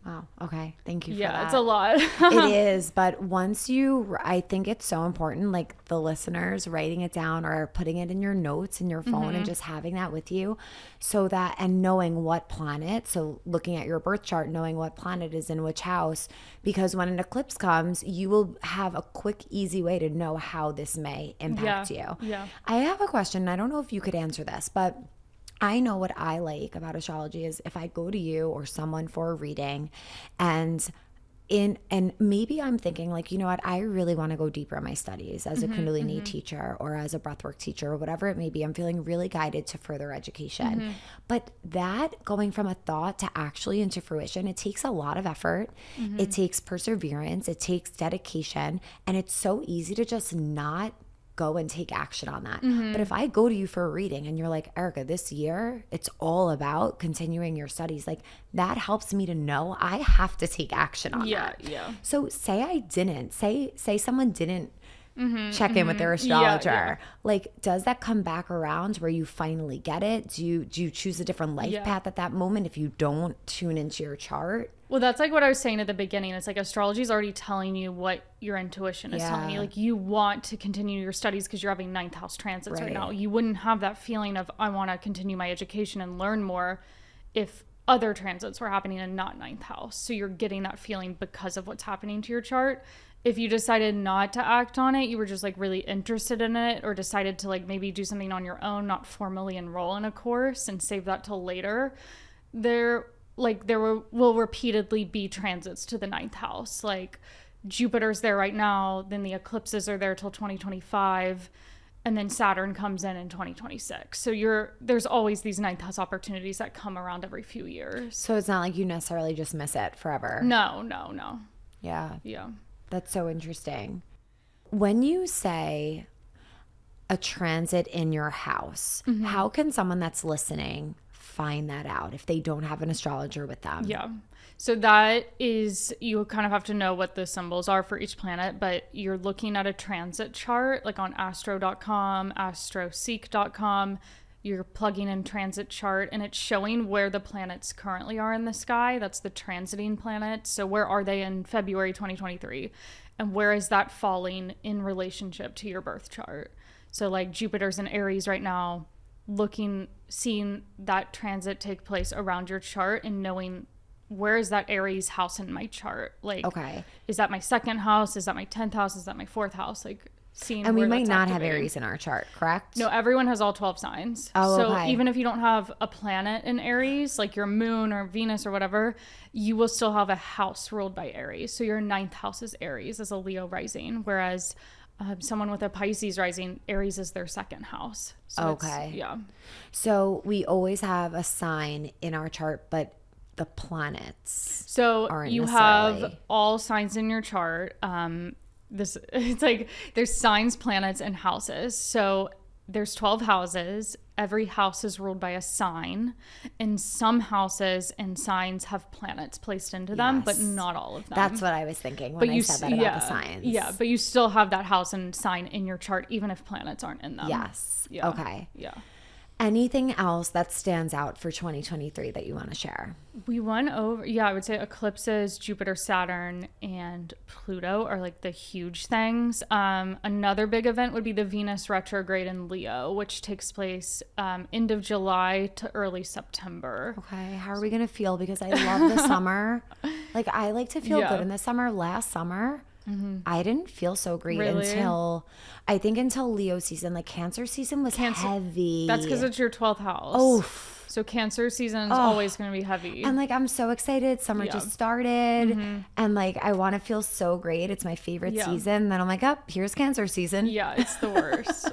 Speaker 1: Wow. Okay. Thank you for
Speaker 2: Yeah,
Speaker 1: that.
Speaker 2: it's a lot.
Speaker 1: It is, but I think it's so important, like the listeners writing it down or putting it in your notes in your phone and just having that with you so that, and knowing what planet, so looking at your birth chart, knowing what planet is in which house, because when an eclipse comes, you will have a quick, easy way to know how this may impact you.
Speaker 2: Yeah.
Speaker 1: I have a question. I don't know if you could answer this, but I know what I like about astrology is if I go to you or someone for a reading and maybe I'm thinking like, you know what, I really want to go deeper in my studies as a Kundalini teacher or as a breathwork teacher or whatever it may be. I'm feeling really guided to further education. But that going from a thought to actually into fruition, it takes a lot of effort. It takes perseverance. It takes dedication. And it's so easy to just not go and take action on that. But if I go to you for a reading and you're like, Erica, this year it's all about continuing your studies, like that helps me to know I have to take action on that.
Speaker 2: Yeah.
Speaker 1: So say I didn't, say someone didn't check in with their astrologer.
Speaker 2: Yeah.
Speaker 1: Like, does that come back around where you finally get it? Do you choose a different life path at that moment if you don't tune into your chart?
Speaker 2: Well, that's like what I was saying at the beginning. It's like astrology is already telling you what your intuition is telling you. Like you want to continue your studies because you're having ninth house transits right now. You wouldn't have that feeling of I want to continue my education and learn more if other transits were happening in not ninth house. So you're getting that feeling because of what's happening to your chart. If you decided not to act on it, you were just like really interested in it or decided to like maybe do something on your own, not formally enroll in a course and save that till later, there will repeatedly be transits to the ninth house. Like Jupiter's there right now, then the eclipses are there till 2025, and then Saturn comes in 2026. So there's always these ninth house opportunities that come around every few years.
Speaker 1: So it's not like you necessarily just miss it forever.
Speaker 2: No.
Speaker 1: Yeah.
Speaker 2: Yeah.
Speaker 1: That's so interesting. When you say a transit in your house, how can someone that's listening find that out if they don't have an astrologer with them?
Speaker 2: Yeah. So that is, you kind of have to know what the symbols are for each planet, but you're looking at a transit chart, like on astro.com, astroseek.com. You're plugging in transit chart and it's showing where the planets currently are in the sky. That's the transiting planets. So where are they in February 2023? And where is that falling in relationship to your birth chart? So like Jupiter's in Aries right now, seeing that transit take place around your chart and knowing where is that Aries house in my chart? Like,
Speaker 1: okay,
Speaker 2: is that my second house? Is that my 10th house? Is that my fourth house? Like,
Speaker 1: and we might not have Aries in our chart, correct?
Speaker 2: No, everyone has all 12 signs. So even if you don't have a planet in Aries, like your moon or Venus or whatever, you will still have a house ruled by Aries. So your ninth house is Aries as a Leo rising, whereas someone with a Pisces rising, Aries is their second house. So yeah. So
Speaker 1: we always have a sign in our chart, but the planets.
Speaker 2: So you have all signs in your chart. It's like there's signs, planets, and houses. So there's 12 houses. Every house is ruled by a sign, and some houses and signs have planets placed into them, but not all of them.
Speaker 1: That's what I was thinking when I said that about the signs.
Speaker 2: Yeah, but you still have that house and sign in your chart, even if planets aren't in them.
Speaker 1: Yes.
Speaker 2: Yeah.
Speaker 1: Okay.
Speaker 2: Yeah.
Speaker 1: Anything else that stands out for 2023 that you want to share?
Speaker 2: We went over, I would say eclipses, Jupiter, Saturn, and Pluto are like the huge things. Another big event would be the Venus retrograde in Leo, which takes place end of July to early September.
Speaker 1: Okay, how are we going to feel? Because I love the summer. Like, I like to feel good in the summer. Last summer, I didn't feel so great until Leo season. Like Cancer season was heavy.
Speaker 2: That's because it's your 12th house.
Speaker 1: Oh,
Speaker 2: so Cancer season is always going to be heavy.
Speaker 1: And like I'm so excited. Summer just started, and like I want to feel so great. It's my favorite season. Then I'm like, here's Cancer season.
Speaker 2: Yeah, it's the worst.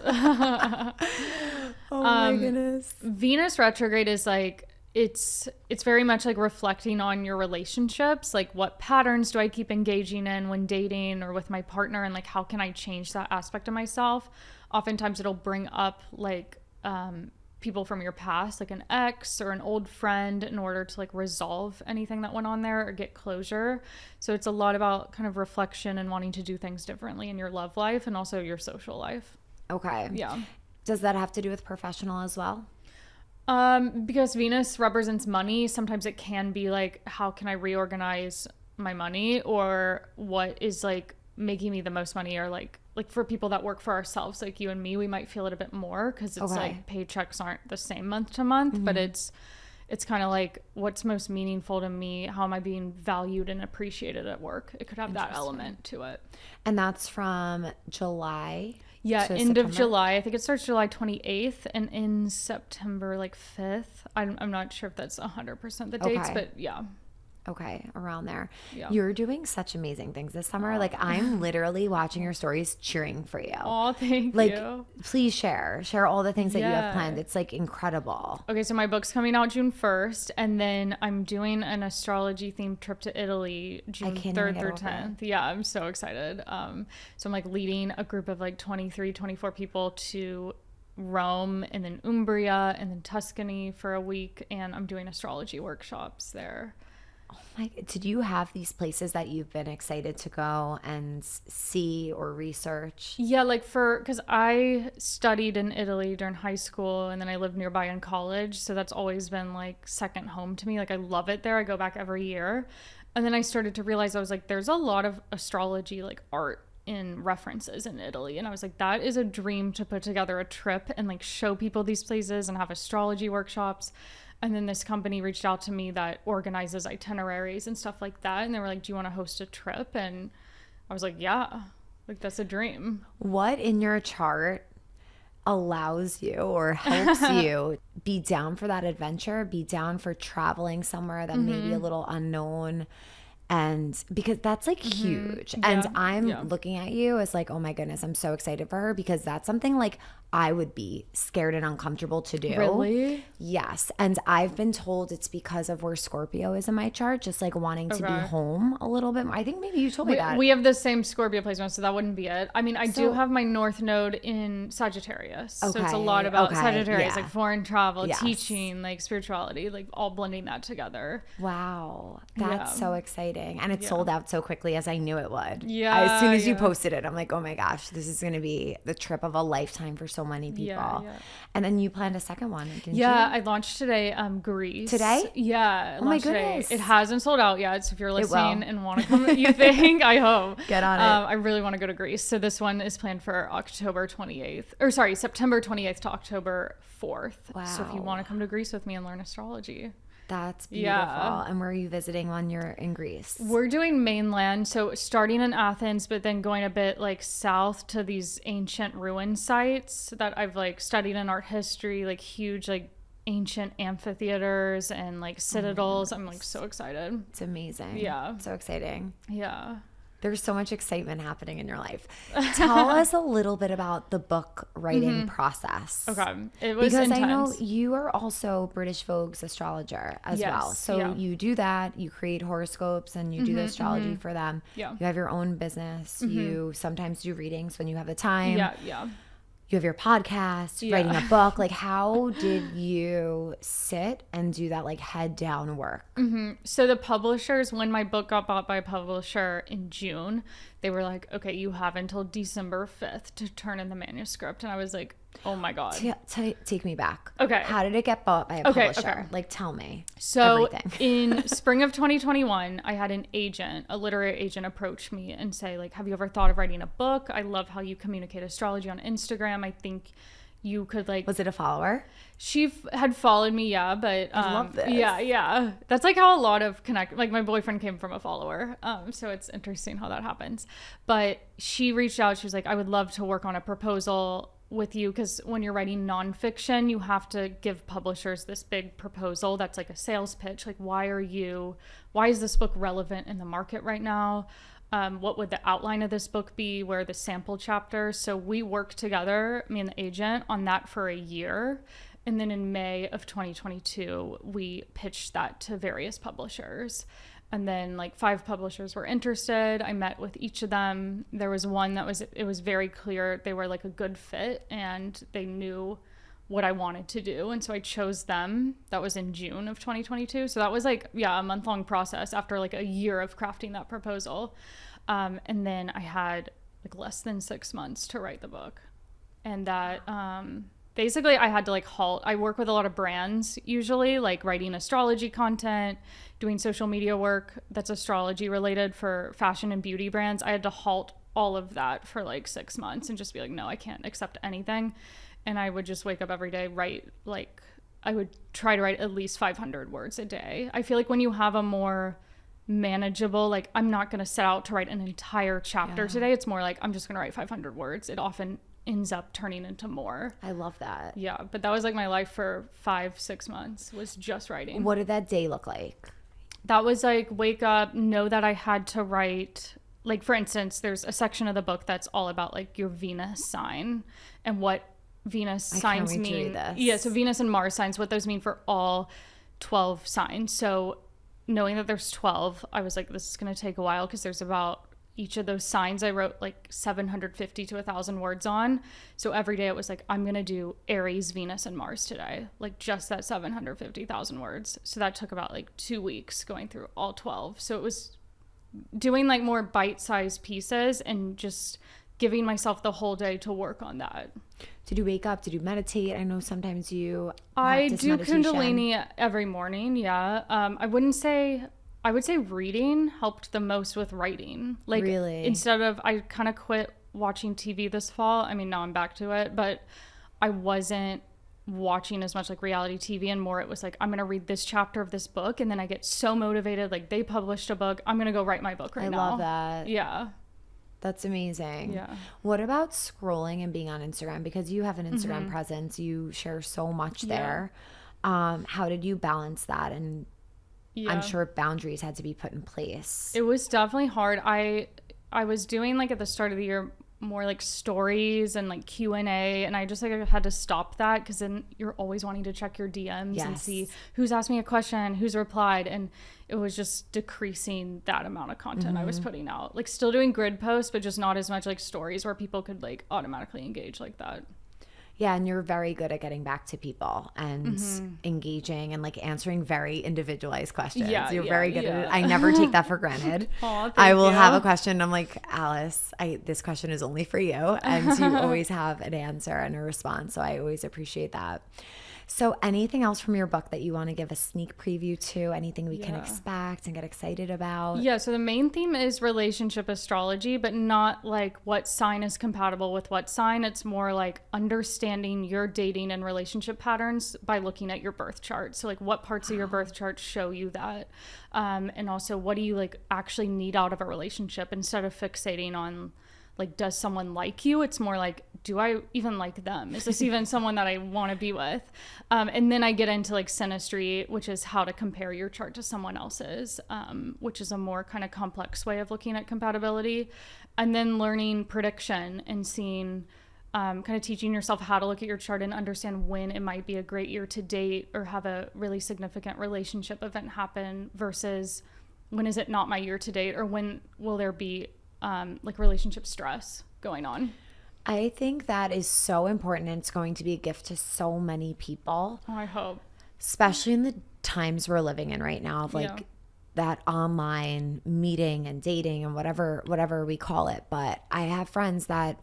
Speaker 1: Oh my goodness.
Speaker 2: Venus retrograde is like. It's very much like reflecting on your relationships, like what patterns do I keep engaging in when dating or with my partner, and like how can I change that aspect of myself. Oftentimes it'll bring up like people from your past, like an ex or an old friend, in order to like resolve anything that went on there or get closure. So it's a lot about kind of reflection and wanting to do things differently in your love life and also your social life.
Speaker 1: Okay.
Speaker 2: Yeah.
Speaker 1: Does that have to do with professional as well?
Speaker 2: Because Venus represents money, sometimes it can be like, how can I reorganize my money, or what is like making me the most money, or like for people that work for ourselves, like you and me, we might feel it a bit more because it's like paychecks aren't the same month to month, but it's kind of like, what's most meaningful to me? How am I being valued and appreciated at work? It could have that element to it.
Speaker 1: And that's from July.
Speaker 2: Yeah,
Speaker 1: to
Speaker 2: end
Speaker 1: September?
Speaker 2: of July. I think it starts July 28th and in September, like 5th. I'm not sure if that's 100% the dates, but yeah.
Speaker 1: Okay, around there.
Speaker 2: Yeah.
Speaker 1: You're doing such amazing things this summer. Like, I'm literally watching your stories, cheering for you.
Speaker 2: Oh, thank
Speaker 1: like,
Speaker 2: you.
Speaker 1: Please share all the things that you have planned. It's like incredible.
Speaker 2: Okay, so my book's coming out June 1st, and then I'm doing an astrology themed trip to Italy June 3rd through 10th. Yeah, I'm so excited. So I'm like leading a group of like 23, 24 people to Rome, and then Umbria, and then Tuscany for a week, and I'm doing astrology workshops there.
Speaker 1: Did you have these places that you've been excited to go and see or research?
Speaker 2: Yeah, like because I studied in Italy during high school, and then I lived nearby in college. So that's always been like second home to me. Like, I love it there. I go back every year. And then I started to realize, I was like, there's a lot of astrology, like art in references in Italy. And I was like, that is a dream to put together a trip and like show people these places and have astrology workshops. And then this company reached out to me that organizes itineraries and stuff like that. And they were like, do you want to host a trip? And I was like, yeah, like that's a dream.
Speaker 1: What in your chart allows you or helps you be down for that adventure, be down for traveling somewhere that may be a little unknown? And because that's like huge. And I'm looking at you as like, oh my goodness, I'm so excited for her, because that's something like I would be scared and uncomfortable to do.
Speaker 2: Really?
Speaker 1: Yes. And I've been told it's because of where Scorpio is in my chart, just like wanting to be home a little bit more. I think maybe you told me that.
Speaker 2: We have the same Scorpio placement, so that wouldn't be it. I mean, I do have my North Node in Sagittarius. So it's a lot about Sagittarius, like foreign travel, teaching, like spirituality, like all blending that together.
Speaker 1: Wow. That's so exciting. And it sold out so quickly, as I knew it would.
Speaker 2: Yeah.
Speaker 1: As soon as you posted it, I'm like, oh my gosh, this is going to be the trip of a lifetime for so many people. Yeah. And then you planned a second one, didn't you?
Speaker 2: I launched today, Greece.
Speaker 1: Today?
Speaker 2: Yeah.
Speaker 1: Oh my goodness.
Speaker 2: Today. It hasn't sold out yet, so if you're listening and want to come, you think, I hope.
Speaker 1: Get on it.
Speaker 2: I really want to go to Greece. So this one is planned for September 28th to October 4th.
Speaker 1: Wow.
Speaker 2: So if you want to come to Greece with me and learn astrology.
Speaker 1: That's beautiful. Yeah. And where are you visiting when you're in Greece?
Speaker 2: We're doing mainland, so starting in Athens, but then going a bit like south to these ancient ruin sites that I've like studied in art history, like huge like ancient amphitheaters and like citadels. I'm like so excited.
Speaker 1: It's amazing.
Speaker 2: Yeah.
Speaker 1: So exciting.
Speaker 2: Yeah.
Speaker 1: There's so much excitement happening in your life. Tell us a little bit about the book writing process.
Speaker 2: Okay. It was
Speaker 1: because
Speaker 2: intense.
Speaker 1: I know you are also British Vogue's astrologer as well. So you do that, you create horoscopes and you do the astrology for them.
Speaker 2: Yeah.
Speaker 1: You have your own business. You sometimes do readings when you have the time.
Speaker 2: Yeah.
Speaker 1: You have your podcast, writing a book. Like, how did you sit and do that like head down work?
Speaker 2: So the publishers, when my book got bought by a publisher in June, they were like, okay, you have until December 5th to turn in the manuscript. And I was like, oh my God.
Speaker 1: Take me back.
Speaker 2: Okay.
Speaker 1: How did it get bought by a publisher? Okay. Like, tell me.
Speaker 2: So
Speaker 1: everything.
Speaker 2: In spring of 2021, I had an agent, a literary agent, approach me and say, like, have you ever thought of writing a book? I love how you communicate astrology on Instagram. I think you could like...
Speaker 1: Was it a follower?
Speaker 2: She had followed me, yeah, but...
Speaker 1: I love this.
Speaker 2: Yeah. That's like how a lot of like my boyfriend came from a follower. So it's interesting how that happens. But she reached out. She was like, I would love to work on a proposal with you, because when you're writing nonfiction, you have to give publishers this big proposal that's like a sales pitch. Like, why is this book relevant in the market right now? What would the outline of this book be? Where are the sample chapters? So we worked together, me and the agent, on that for a year. And then in May of 2022, we pitched that to various publishers. And then like 5 publishers were interested. I met with each of them. There was one it was very clear they were like a good fit and they knew what I wanted to do. And so I chose them. That was in June of 2022. So that was like, a month-long process after like a year of crafting that proposal. And then I had like less than 6 months to write the book. And that basically I had to like halt. I work with a lot of brands usually, like writing astrology content, doing social media work that's astrology related for fashion and beauty brands. I had to halt all of that for like 6 months and just be like, no, I can't accept anything. And I would just wake up every day, write like, I would try to write at least 500 words a day. I feel like when you have a more manageable, like I'm not going to set out to write an entire chapter today. It's more like I'm just going to write 500 words. It often ends up turning into more.
Speaker 1: I love that.
Speaker 2: Yeah, but that was like my life for 5-6 months was just writing.
Speaker 1: What did that day look like?
Speaker 2: That was like wake up, know that I had to write, like for instance, there's a section of the book that's all about like your Venus sign and what Venus signs mean. Yeah, so Venus and Mars signs, what those mean for all 12 signs. So knowing that there's 12, I was like, this is going to take a while because there's about each of those signs I wrote like 750 to 1,000 words on. So every day it was like, I'm going to do Aries, Venus, and Mars today. Like just that 750,000 words. So that took about like 2 weeks going through all 12. So it was doing like more bite-sized pieces and just giving myself the whole day to work on that.
Speaker 1: Did you wake up? Did you meditate? I know sometimes you
Speaker 2: I do
Speaker 1: meditation.
Speaker 2: Kundalini every morning, yeah. I would say reading helped the most with writing. Like
Speaker 1: really?
Speaker 2: Instead of, I kind of quit watching TV this fall. I mean, now I'm back to it, but I wasn't watching as much like reality TV and more it was like, I'm going to read this chapter of this book and then I get so motivated. Like they published a book. I'm going to go write my book right now.
Speaker 1: I love that.
Speaker 2: Yeah.
Speaker 1: That's amazing.
Speaker 2: Yeah.
Speaker 1: What about scrolling and being on Instagram? Because you have an Instagram presence, you share so much there. How did you balance that? And I'm sure boundaries had to be put in place.
Speaker 2: It was definitely hard. I was doing like at the start of the year more like stories and like Q&A, and I just like I had to stop that because then you're always wanting to check your DMs and see who's asked me a question, who's replied, and it was just decreasing that amount of content I was putting out. Like still doing grid posts, but just not as much like stories where people could like automatically engage like that.
Speaker 1: Yeah, and you're very good at getting back to people and engaging and like answering very individualized questions. You're very good at it. I never take that for granted. I will have a question. I'm like, Alice, this question is only for you. And you always have an answer and a response. So I always appreciate that. So anything else from your book that you want to give a sneak preview to? Anything we can expect and get excited about?
Speaker 2: Yeah, so the main theme is relationship astrology, but not like what sign is compatible with what sign. It's more like understanding your dating and relationship patterns by looking at your birth chart. So like what parts of your birth chart show you that? And also what do you like actually need out of a relationship instead of fixating on like, does someone like you? It's more like, do I even like them? Is this even someone that I want to be with? And then I get into like synastry, which is how to compare your chart to someone else's, which is a more kind of complex way of looking at compatibility. And then learning prediction and seeing, kind of teaching yourself how to look at your chart and understand when it might be a great year to date or have a really significant relationship event happen versus when is it not my year to date, or when will there be like relationship stress going on.
Speaker 1: I think that is so important, and it's going to be a gift to so many people.
Speaker 2: Oh, I hope.
Speaker 1: Especially in the times we're living in right now of like that online meeting and dating and whatever we call it. But I have friends that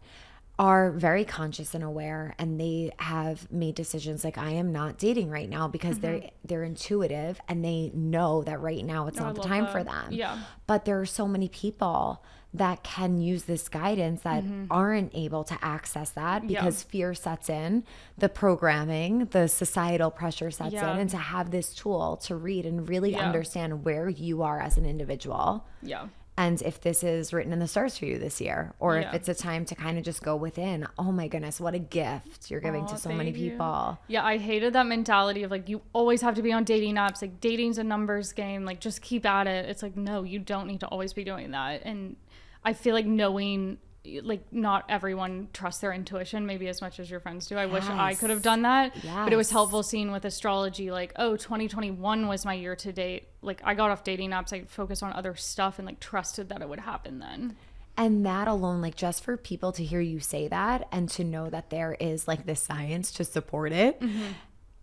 Speaker 1: are very conscious and aware, and they have made decisions like, I am not dating right now because they're intuitive and they know that right now it's not the time for them.
Speaker 2: Yeah.
Speaker 1: But there are so many people that can use this guidance that aren't able to access that because fear sets in, the programming, the societal pressure sets in, and to have this tool to read and really understand where you are as an individual.
Speaker 2: Yeah.
Speaker 1: And if this is written in the stars for you this year, or if it's a time to kind of just go within, oh my goodness, what a gift you're giving to so many people.
Speaker 2: Yeah, I hated that mentality of like, you always have to be on dating apps. Like dating's a numbers game. Like just keep at it. It's like, no, you don't need to always be doing that. And I feel like knowing, like not everyone trusts their intuition maybe as much as your friends do. I wish I could have done that, but it was helpful seeing with astrology, like, oh, 2021 was my year to date. Like I got off dating apps, I focused on other stuff and like trusted that it would happen then.
Speaker 1: And that alone, like just for people to hear you say that and to know that there is like the science to support it,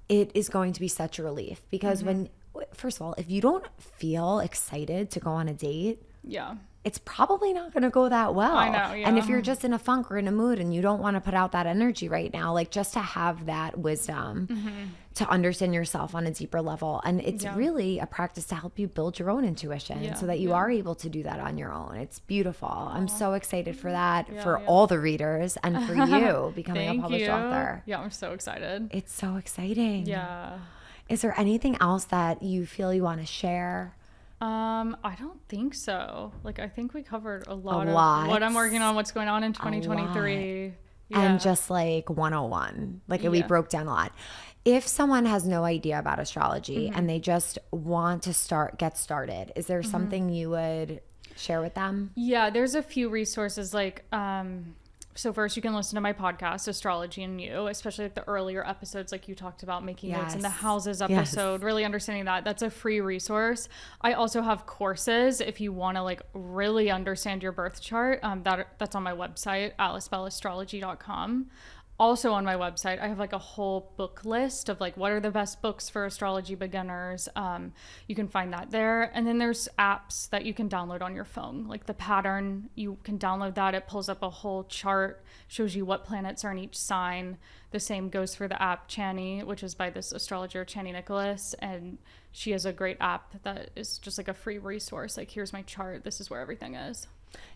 Speaker 1: it is going to be such a relief because when, first of all, if you don't feel excited to go on a date, it's probably not going to go that well.
Speaker 2: I know, yeah.
Speaker 1: And if you're just in a funk or in a mood and you don't want to put out that energy right now, like just to have that wisdom to understand yourself on a deeper level. And it's really a practice to help you build your own intuition so that you are able to do that on your own. It's beautiful. I'm so excited for that, for all the readers and for you becoming a published author.
Speaker 2: Yeah, I'm so excited.
Speaker 1: It's so exciting.
Speaker 2: Yeah.
Speaker 1: Is there anything else that you feel you want to share?
Speaker 2: I don't think so. Like, I think we covered a lot
Speaker 1: of
Speaker 2: what I'm working on, what's going on in 2023. Yeah.
Speaker 1: And just like 101, like we broke down a lot. If someone has no idea about astrology and they just want to get started, is there something you would share with them?
Speaker 2: Yeah, there's a few resources like, so first you can listen to my podcast, Astrology and You, especially like the earlier episodes, like you talked about making notes in the houses episode, really understanding that. That's a free resource. I also have courses if you want to like really understand your birth chart. That's on my website, alicebelleastrology.com. Also on my website, I have like a whole book list of like what are the best books for astrology beginners. You can find that there. And then there's apps that you can download on your phone. Like the Pattern, you can download that. It pulls up a whole chart, shows you what planets are in each sign. The same goes for the app Chani, which is by this astrologer, Chani Nicholas. And she has a great app that is just like a free resource. Like, here's my chart. This is where everything is.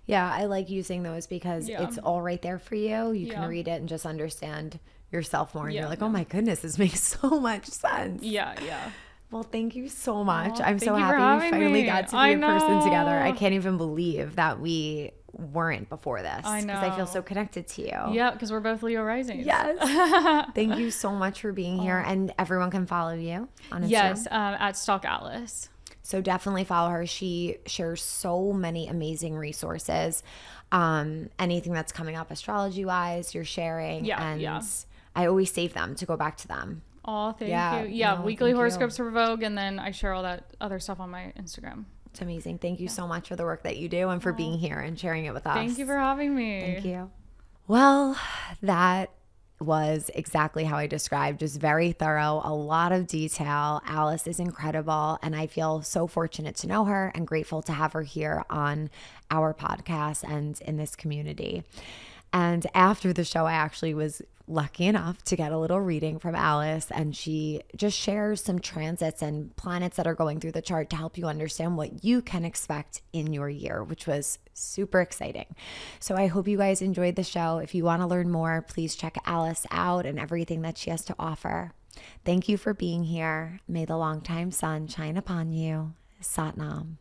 Speaker 1: Yeah, I like using those because it's all right there for you. You can read it and just understand yourself more. And you're like, oh my goodness, this makes so much sense.
Speaker 2: Yeah.
Speaker 1: Well, thank you so much. I'm so happy we finally got to be in person together. I can't even believe that we weren't before this.
Speaker 2: I know.
Speaker 1: Because I feel so connected to you.
Speaker 2: Yeah, because we're both Leo risings.
Speaker 1: Yes. Thank you so much for being here. And everyone can follow you on Instagram.
Speaker 2: Yes, at Stalk Alice.
Speaker 1: So definitely follow her. She shares so many amazing resources. Anything that's coming up astrology-wise, you're sharing. And I always save them to go back to them.
Speaker 2: Oh, thank you. Yeah, weekly horoscopes for Vogue, and then I share all that other stuff on my Instagram.
Speaker 1: It's amazing. Thank you so much for the work that you do and for being here and sharing it with us.
Speaker 2: Thank you for having me.
Speaker 1: Thank you. Well, that was exactly how I described, just very thorough, a lot of detail. Alice is incredible, and I feel so fortunate to know her and grateful to have her here on our podcast and in this community. And after the show, I actually was lucky enough to get a little reading from Alice, and she just shares some transits and planets that are going through the chart to help you understand what you can expect in your year, which was super exciting. So I hope you guys enjoyed the show. If you want to learn more, please check Alice out and everything that she has to offer. Thank you for being here. May the longtime sun shine upon you. Sat Nam.